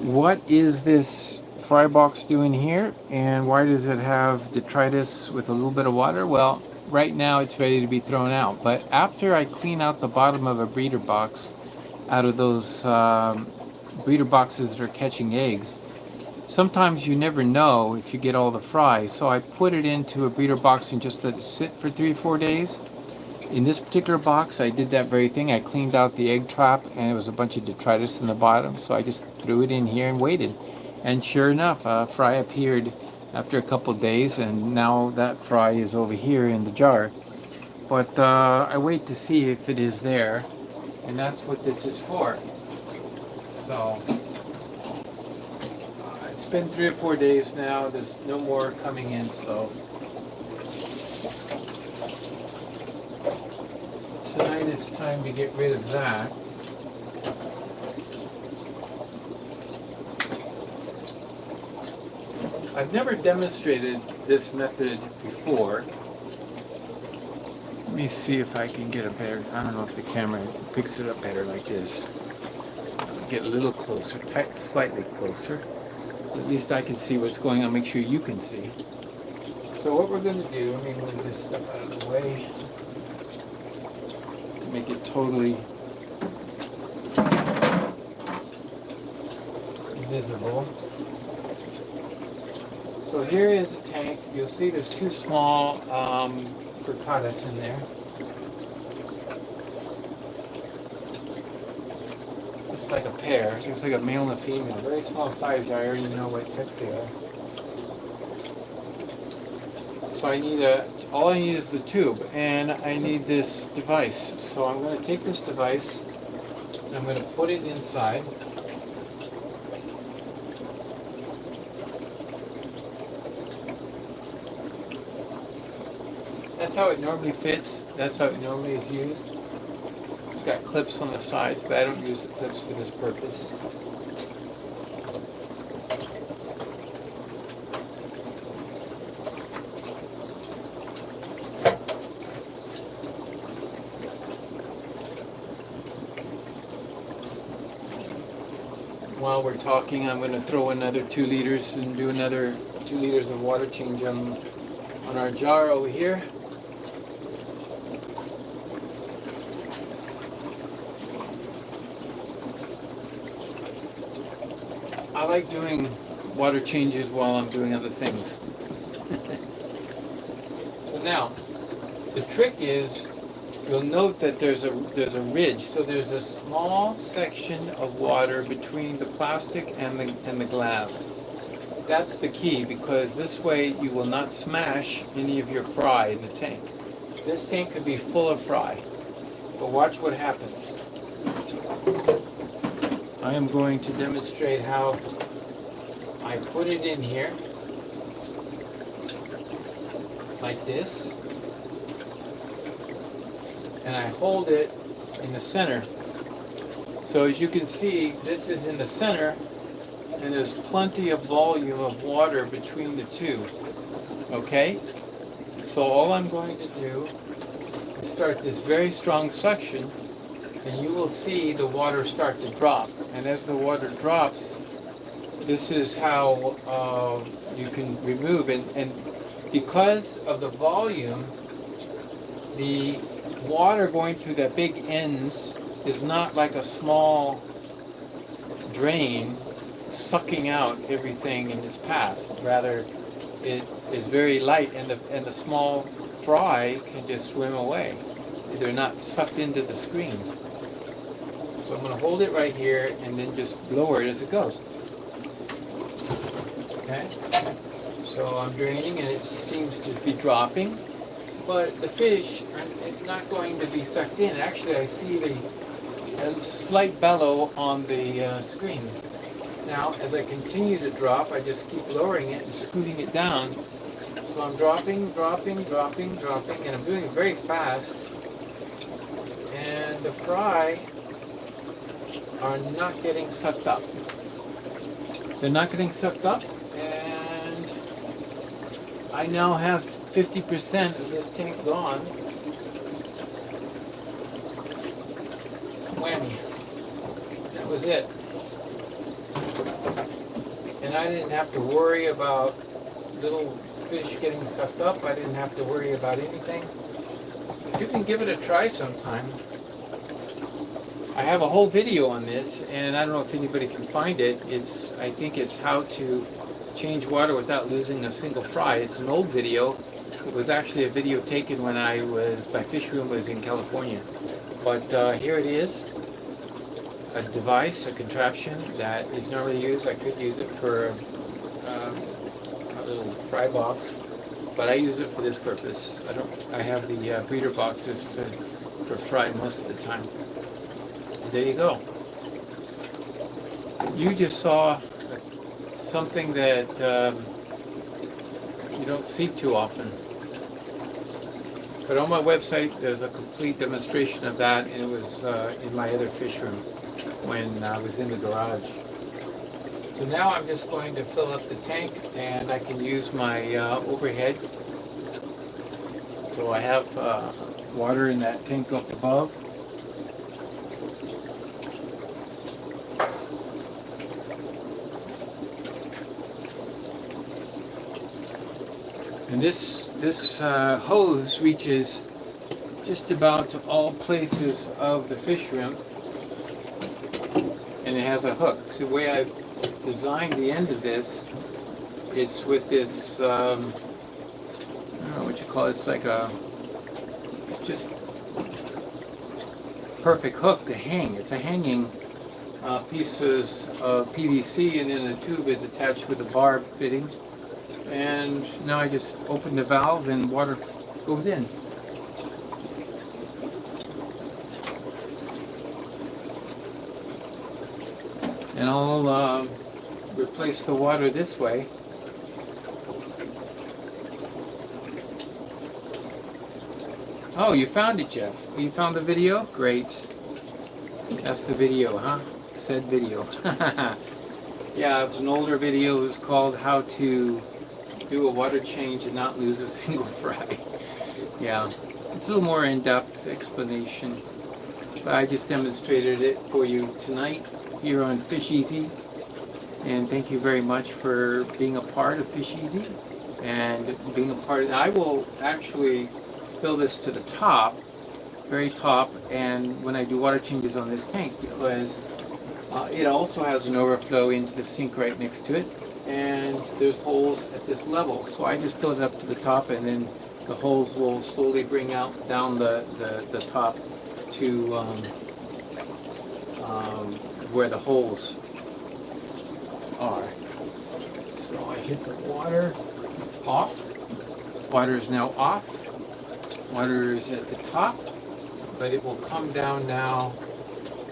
what is this fry box doing here, and why does it have detritus with a little bit of water? Well, right now it's ready to be thrown out, but after I clean out the bottom of a breeder box out of those breeder boxes that are catching eggs, sometimes you never know if you get all the fry, so I put it into a breeder box and just let it sit for 3 or 4 days. In this particular box, I did that very thing. I cleaned out the egg trap, and it was a bunch of detritus in the bottom, so I just threw it in here and waited. And sure enough, a fry appeared after a couple of days, and now that fry is over here in the jar. But I wait to see if it is there, and that's what this is for. So it's been 3 or 4 days now. There's no more coming in, so tonight it's time to get rid of that. I've never demonstrated this method before. Let me see if I can get a better, I don't know if the camera picks it up better like this. Get a little closer, slightly closer. At least I can see what's going on, make sure you can see. So what we're going to do, let me move this stuff out of the way. Make it totally visible. So here is a tank. You'll see there's 2 small percatas in there. Looks like a pair. It looks like a male and a female. Very small size. I already know what sex they are. So I need all I need is the tube, and I need this device. So I'm going to take this device, and I'm going to put it inside. That's how it normally fits. That's how it normally is used. It's got clips on the sides, but I don't use the clips for this purpose. While we're talking, I'm going to throw another 2 liters and do another 2 liters of water change on our jar over here. I like doing water changes while I'm doing other things. So now, the trick is, you'll note that there's a ridge. So there's a small section of water between the plastic and the glass. That's the key, because this way you will not smash any of your fry in the tank. This tank could be full of fry, but watch what happens. I am going to demonstrate how I put it in here, like this, and I hold it in the center. So as you can see, this is in the center, and there's plenty of volume of water between the two. Okay? So all I'm going to do is start this very strong suction, and you will see the water start to drop. And as the water drops, this is how you can remove it. And because of the volume, the water going through the big ends is not like a small drain sucking out everything in its path. Rather, it is very light, and the small fry can just swim away. They're not sucked into the screen. So I'm going to hold it right here and then just lower it as it goes. Okay? So I'm draining, and it seems to be dropping, but the fish are not going to be sucked in. Actually, I see a slight bellow on the screen. Now, as I continue to drop, I just keep lowering it and scooting it down. So I'm dropping, dropping, dropping, dropping, and I'm doing it very fast. And the fry are not getting sucked up. They're not getting sucked up, and I now have 50% of this tank gone. Whammy. That was it. And I didn't have to worry about little fish getting sucked up. I didn't have to worry about anything. You can give it a try sometime. I have a whole video on this, and I don't know if anybody can find it. I think it's how to change water without losing a single fry. It's an old video. It was actually a video taken when my fish room was in California. But here it is. A device, a contraption that is normally used. I could use it for a little fry box, but I use it for this purpose. I have the breeder boxes for fry most of the time. And there you go. You just saw something that you don't see too often. But on my website, there's a complete demonstration of that, and it was in my other fish room when I was in the garage. So now I'm just going to fill up the tank, and I can use my overhead. So I have water in that tank up above. And this hose reaches just about to all places of the fish room, and it has a hook. So the way I've designed the end of this, it's with this, I don't know what you call it, it's just perfect hook to hang. It's a hanging pieces of PVC, and then the tube is attached with a barb fitting. And now I just open the valve and water goes in. And I'll replace the water this way. Oh, you found it, Jeff. You found the video? Great. That's the video, huh? Said video. Yeah, it's an older video. It was called How to Do a Water Change and Not Lose a Single Fry. Yeah, it's a little more in-depth explanation. But I just demonstrated it for you tonight here on FishEZ. And thank you very much for being a part of FishEZ and being a part of it. I will actually fill this to the top, very top, and when I do water changes on this tank, because it also has an overflow into the sink right next to it, and there's holes at this level. So I just fill it up to the top, and then the holes will slowly bring out down the top to where the holes are. So I hit the water off. Water is now off. Water is at the top, but it will come down now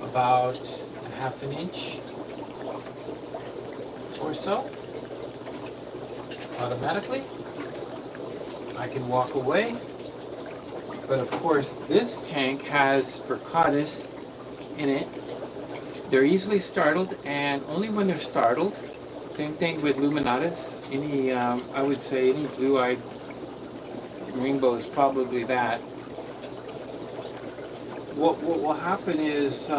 about a half an inch or so automatically. I can walk away, but of course this tank has Vercatus in it. They're easily startled, and only when they're startled. Same thing with Luminatus. Any, I would say any blue-eyed rainbow is probably that. What will happen is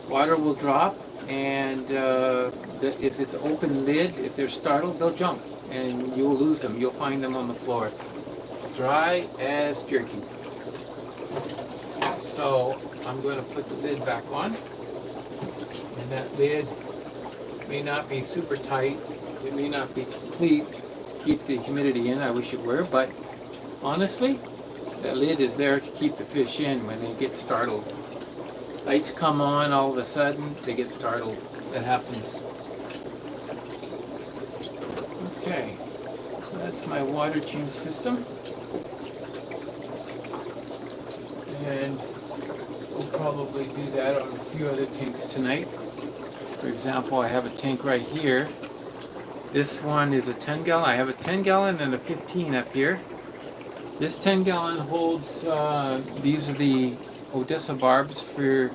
water will drop, and if it's open lid, if they're startled, they'll jump, and you will lose them. You'll find them on the floor, dry as jerky. So I'm going to put the lid back on, and that lid may not be super tight. It may not be complete to keep the humidity in. I wish it were, but honestly, that lid is there to keep the fish in when they get startled. Lights come on all of a sudden, they get startled. That happens. Okay, so that's my water change system. And we'll probably do that on a few other tanks tonight. For example, I have a tank right here. This one is a 10 gallon. I have a 10 gallon and a 15 up here. This 10 gallon holds, these are the Odessa barbs for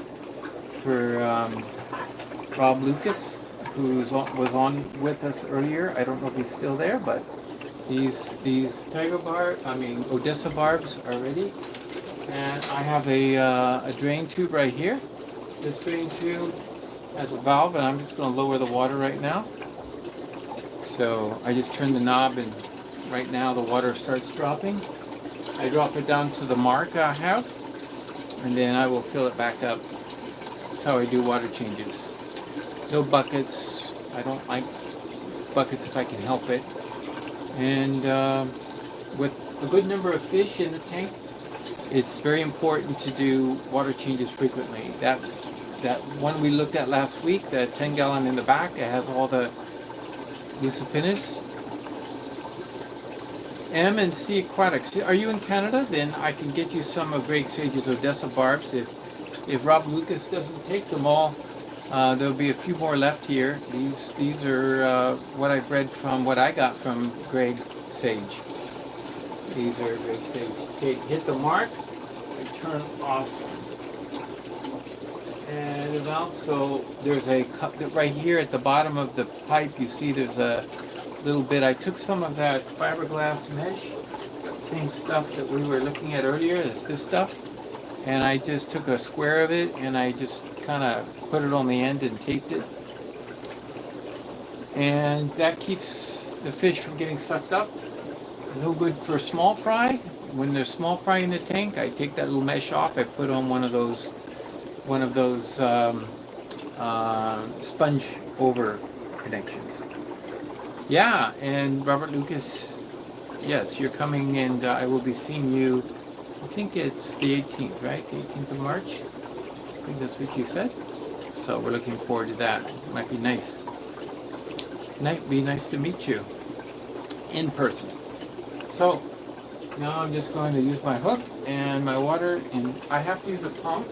Rob Lucas, who was on with us earlier. I don't know if he's still there, but these Odessa barbs are ready. And I have a drain tube right here. This drain tube has a valve, and I'm just going to lower the water right now. So I just turn the knob, and right now the water starts dropping. I drop it down to the mark I have, and then I will fill it back up. That's how I do water changes. No buckets. I don't like buckets if I can help it. And with a good number of fish in the tank, it's very important to do water changes frequently. That one we looked at last week, the 10 gallon in the back, it has all the Lucipennis. M&C Aquatics. Are you in Canada? Then I can get you some of Greg Sage's Odessa barbs. If Rob Lucas doesn't take them all, there'll be a few more left here. These are what I've read from what I got from Greg Sage. These are Greg Sage. Okay, hit the mark. I turn off and the valve. So there's a cup right here at the bottom of the pipe. You see there's a little bit. I took some of that fiberglass mesh, same stuff that we were looking at earlier. It's this stuff, and I just took a square of it and I just kind of put it on the end and taped it, and that keeps the fish from getting sucked up. No good for small fry. When there's small fry in the tank, I take that little mesh off. I put on one of those sponge over connections. Yeah, and Robert Lucas, yes, you're coming, and I will be seeing you. I think it's the 18th, right? The 18th of March. I think that's what you said. So we're looking forward to that. Might be nice. Might be nice to meet you in person. So now I'm just going to use my hook and my water, and I have to use a pump.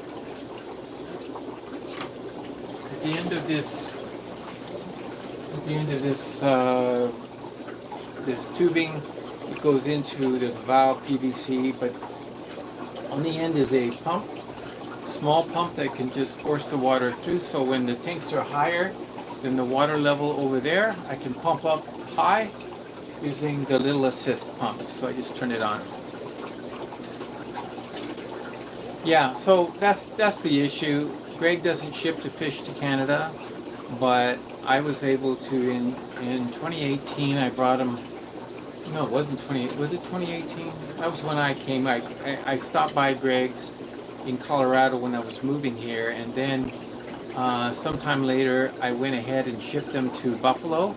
At the end of this, this tubing, it goes into this valve PVC, but on the end is a pump, small pump that can just force the water through. So when the tanks are higher than the water level over there, I can pump up high using the little assist pump. So I just turn it on. Yeah, so that's the issue. Greg doesn't ship the fish to Canada, but I was able to in 2018. I brought him. No, it wasn't 20. Was it 2018? That was when I came. I stopped by Greg's in Colorado when I was moving here, and then sometime later I went ahead and shipped them to Buffalo,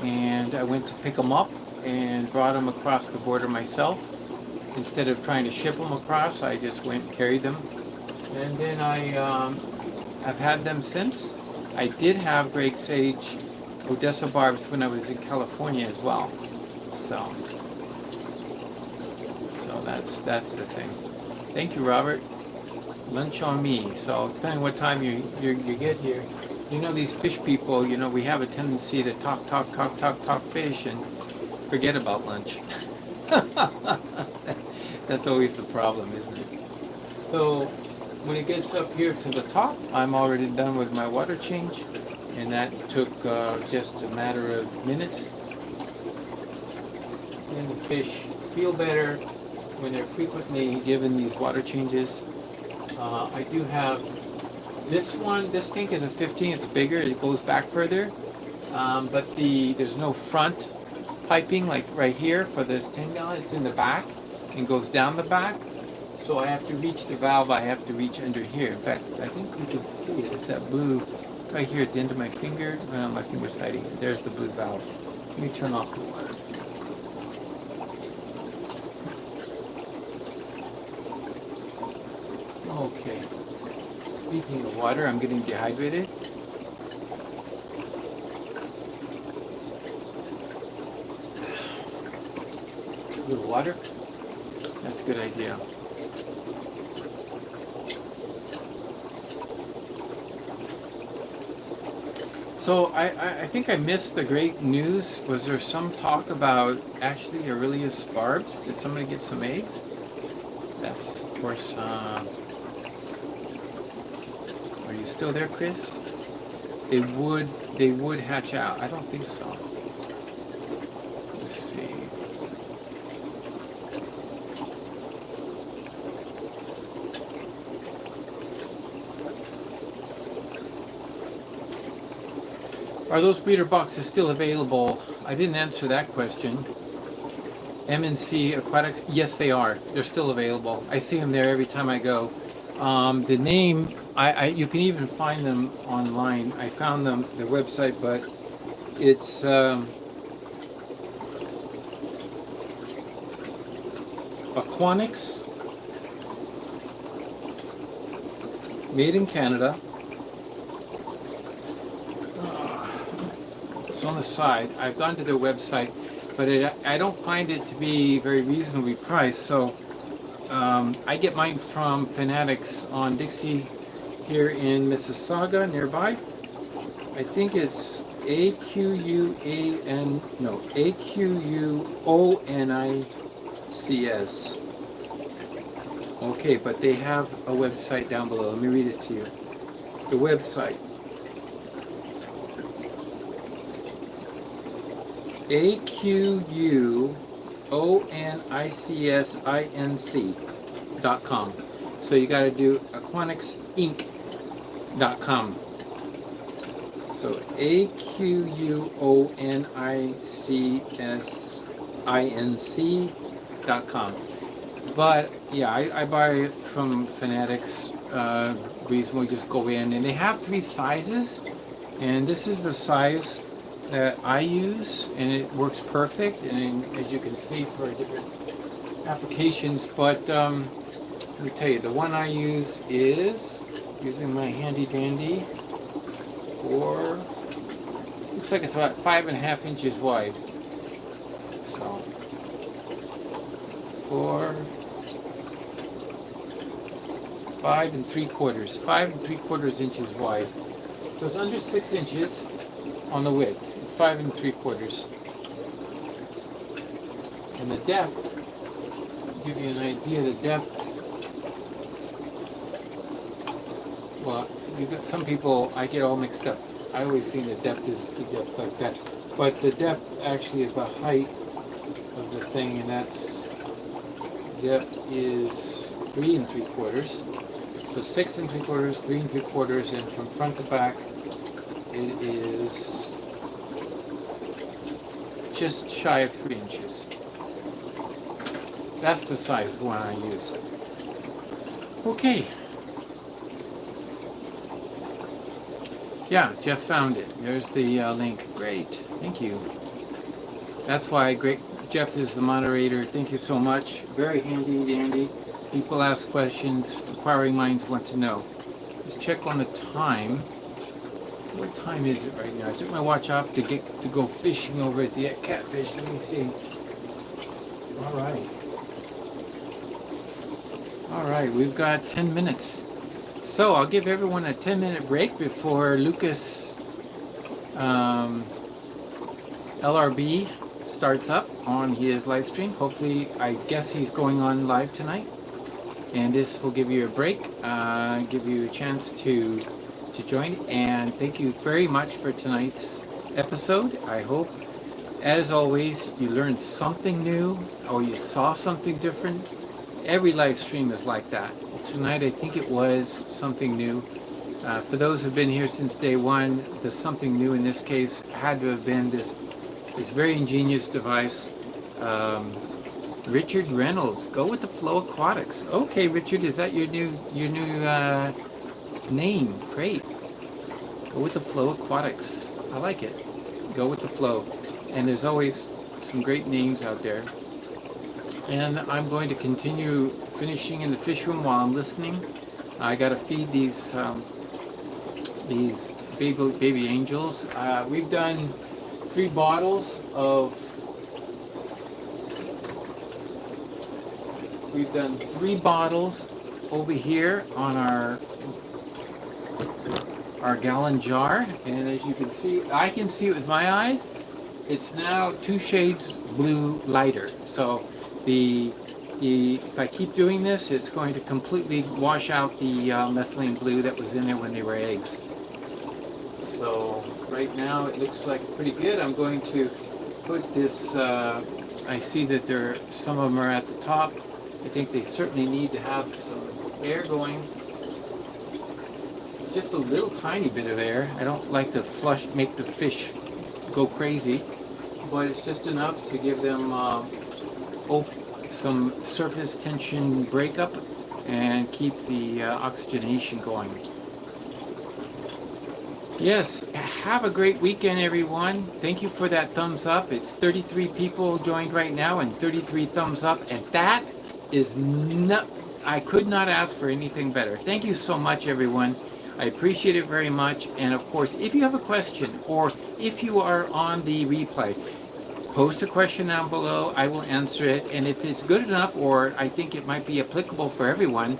and I went to pick them up and brought them across the border myself. Instead of trying to ship them across, I just went and carried them, and then I've had them since. I did have Great Sage Odessa barbs when I was in California as well. So that's the thing. Thank you, Robert. Lunch on me. So depending what time you get here, you know these fish people. You know we have a tendency to talk fish and forget about lunch. That's always the problem, isn't it? So when it gets up here to the top, I'm already done with my water change, and that took just a matter of minutes. And the fish feel better when they're frequently given these water changes. I do have this one. This tank is a 15. It's bigger. It goes back further, but there's no front piping like right here for this 10-gallon. It's in the back and goes down the back. So I have to reach the valve. I have to reach under here. In fact, I think you can see it. It's that blue right here at the end of my finger. Well, my finger's hiding it. There's the blue valve. Let me turn off the water. Okay. Speaking of water, I'm getting dehydrated. A little water. That's a good idea. So I think I missed the great news. Was there some talk about actually Aurelius barbs? Did somebody get some eggs? That's, of course, are you still there, Chris? They would hatch out. I don't think so. Let's see. Are those breeder boxes still available? I didn't answer that question. M&C Aquatics, yes they are. They're still available. I see them there every time I go. The name, you can even find them online. I found them, their website, but it's Aquanics, made in Canada. It's on the side. I've gone to their website, but I don't find it to be very reasonably priced. So I get mine from Fanatics on Dixie here in Mississauga nearby. I think it's AQUONICS. Okay, but they have a website down below. Let me read it to you. The website. AQUONICSINC.com. So you got to do aquanicsinc.com. So AQUONICSINC.com. But yeah, I buy from Fanatics reasonably. Just go in, and they have 3 sizes, and this is the size that I use, and it works perfect, and as you can see for different applications. But let me tell you, the one I use is using my handy dandy 4, looks like it's about 5.5 inches wide. So 4, 5 3/4 inches wide. So it's under 6 inches on the width. It's 5 3/4. And the depth, to give you an idea of the depth, well, you got some people, I get all mixed up. I always think the depth is the depth like that. But the depth actually is the height of the thing, and that's, depth is 3 3/4. So 6 3/4, 3 3/4, and from front to back, it is just shy of 3 inches. That's the size one I use. Okay. Yeah, Jeff found it. There's the link. Great. Thank you. That's why Jeff is the moderator. Thank you so much. Very handy dandy. People ask questions. Inquiring minds want to know. Let's check on the time. What time is it right now? I took my watch off to go fishing over at the Catfish. Let me see. All right. All right, we've got 10 minutes. So I'll give everyone a 10-minute break before Lucas LRB starts up on his live stream. Hopefully, I guess he's going on live tonight. And this will give you a break, give you a chance to join. And thank you very much for tonight's episode. I hope, as always, you learned something new or you saw something different. Every live stream is like that. Tonight, I think it was something new. For those who've been here since day one, the something new in this case had to have been this very ingenious device. Richard Reynolds, Go With The Flow Aquatics. Okay, Richard, is that your new name? Great. Go With The Flow Aquatics. I like it. Go with the flow. And there's always some great names out there. And I'm going to continue finishing in the fish room while I'm listening. I got to feed these baby angels. We've done 3 bottles of. We've done 3 bottles over here on our gallon jar, and as you can see, I can see it with my eyes. It's now 2 shades blue lighter. So if I keep doing this, it's going to completely wash out the methylene blue that was in there when they were eggs. So right now it looks like pretty good. I'm going to put this, I see that some of them are at the top. I think they certainly need to have some air going. It's just a little tiny bit of air. I don't like to make the fish go crazy, but it's just enough to give them some surface tension breakup and keep the oxygenation going. Yes, have a great weekend, everyone. Thank you for that thumbs up. It's 33 people joined right now and 33 thumbs up, and that is not, I could not ask for anything better. Thank you so much, everyone. I appreciate it very much. And of course, if you have a question or if you are on the replay, post a question down below. I will answer it. And if it's good enough, or I think it might be applicable for everyone,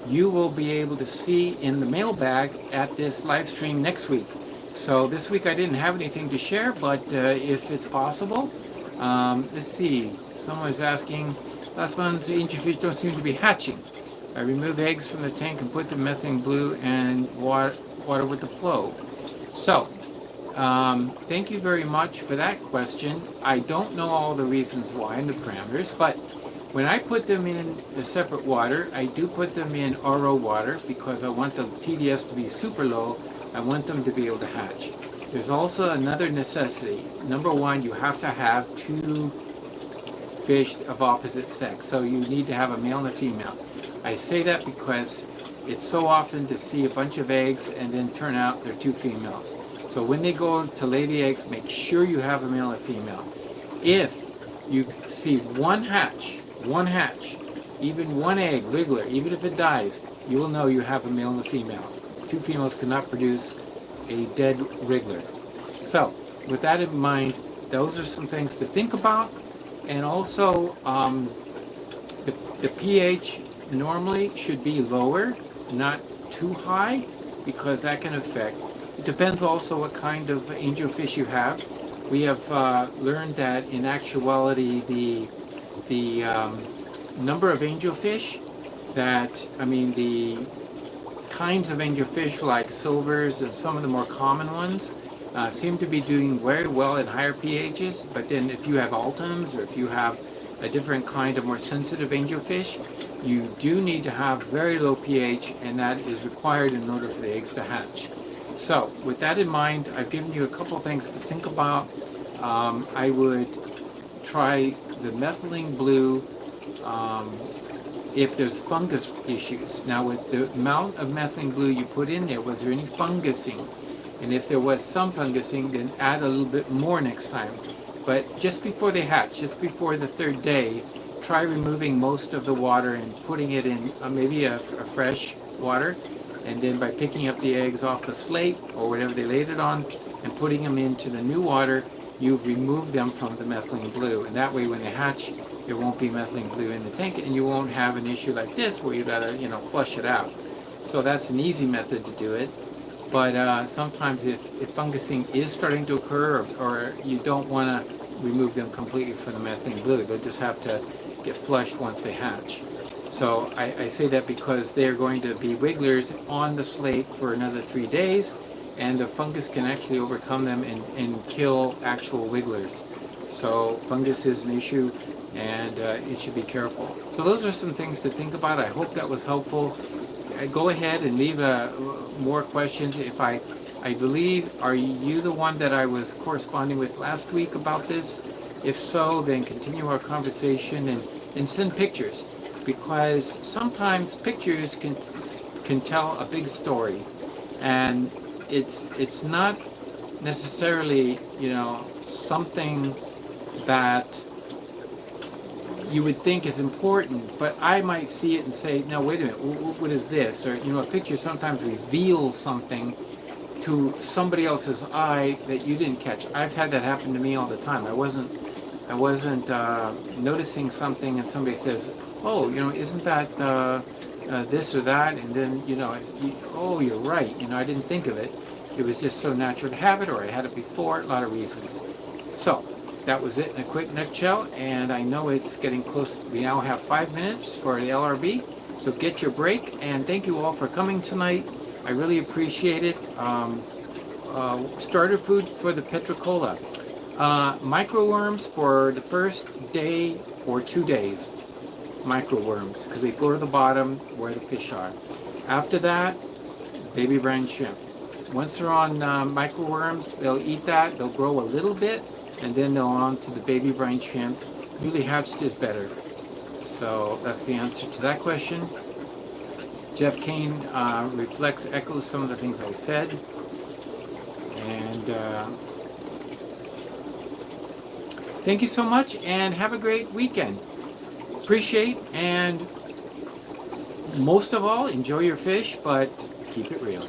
you will be able to see in the mailbag at this live stream next week. So this week I didn't have anything to share, but if it's possible, let's see. Someone was asking, last month's ancient fish don't seem to be hatching. I remove eggs from the tank and put the methane blue and water with the flow. So, thank you very much for that question. I don't know all the reasons why and the parameters, but when I put them in the separate water, I do put them in RO water because I want the TDS to be super low. I want them to be able to hatch. There's also another necessity. Number one, you have to have 2 fish of opposite sex. So you need to have a male and a female. I say that because it's so often to see a bunch of eggs and then turn out they're 2 females. So when they go to lay the eggs, make sure you have a male and a female. If you see one hatch, even one egg, wiggler, even if it dies, you will know you have a male and a female. 2 females cannot produce a dead wriggler. So with that in mind, those are some things to think about. And also, the pH normally should be lower, not too high, because that can affect. It depends also what kind of angelfish you have. We have learned that in actuality, the number of angelfish the kinds of angelfish like silvers and some of the more common ones seem to be doing very well at higher pHs. But then if you have Altums or if you have a different kind of more sensitive angelfish, you do need to have very low pH, and that is required in order for the eggs to hatch. So with that in mind, I've given you a couple of things to think about. I would try the methylene blue if there's fungus issues. Now with the amount of methylene blue you put in there, was there any fungusing? And if there was some fungusing, then add a little bit more next time. But just before they hatch, just before the third day, try removing most of the water and putting it in maybe a fresh water. And then by picking up the eggs off the slate or whatever they laid it on and putting them into the new water, you've removed them from the methylene blue. And that way when they hatch, there won't be methylene blue in the tank, and you won't have an issue like this where you gotta, flush it out. So that's an easy method to do it. But sometimes if fungusing is starting to occur, or you don't want to remove them completely from the methylene blue, they'll just have to get flushed once they hatch. So I say that because they're going to be wigglers on the slate for another 3 days, and the fungus can actually overcome them and kill actual wigglers. So fungus is an issue, and it should be careful. So those are some things to think about. I hope that was helpful. Go ahead and leave more questions. If I believe, are you the one that I was corresponding with last week about this? If so, then continue our conversation and send pictures, because sometimes pictures can tell a big story, and it's not necessarily something that you would think is important, but I might see it and say, no, wait a minute, what is this? Or a picture sometimes reveals something to somebody else's eye that you didn't catch. I've had that happen to me all the time. I wasn't noticing something, and somebody says, oh, isn't that this or that? And then oh, you're right. I didn't think of it. It was just so natural to have it, or I had it before. A lot of reasons. So that was it in a quick nutshell, and I know it's getting close. We now have 5 minutes for the LRB, so get your break, and thank you all for coming tonight. I really appreciate it. Starter food for the Petricola. Microworms for the first day or 2 days. Microworms, because they go to the bottom where the fish are. After that, baby brine shrimp. Once they're on microworms, they'll eat that. They'll grow a little bit, and then they'll on to the baby brine shrimp. Newly hatched is better. So that's the answer to that question. Jeff Kane echoes some of the things I said. And thank you so much, and have a great weekend. Appreciate, and most of all, enjoy your fish, but keep it real.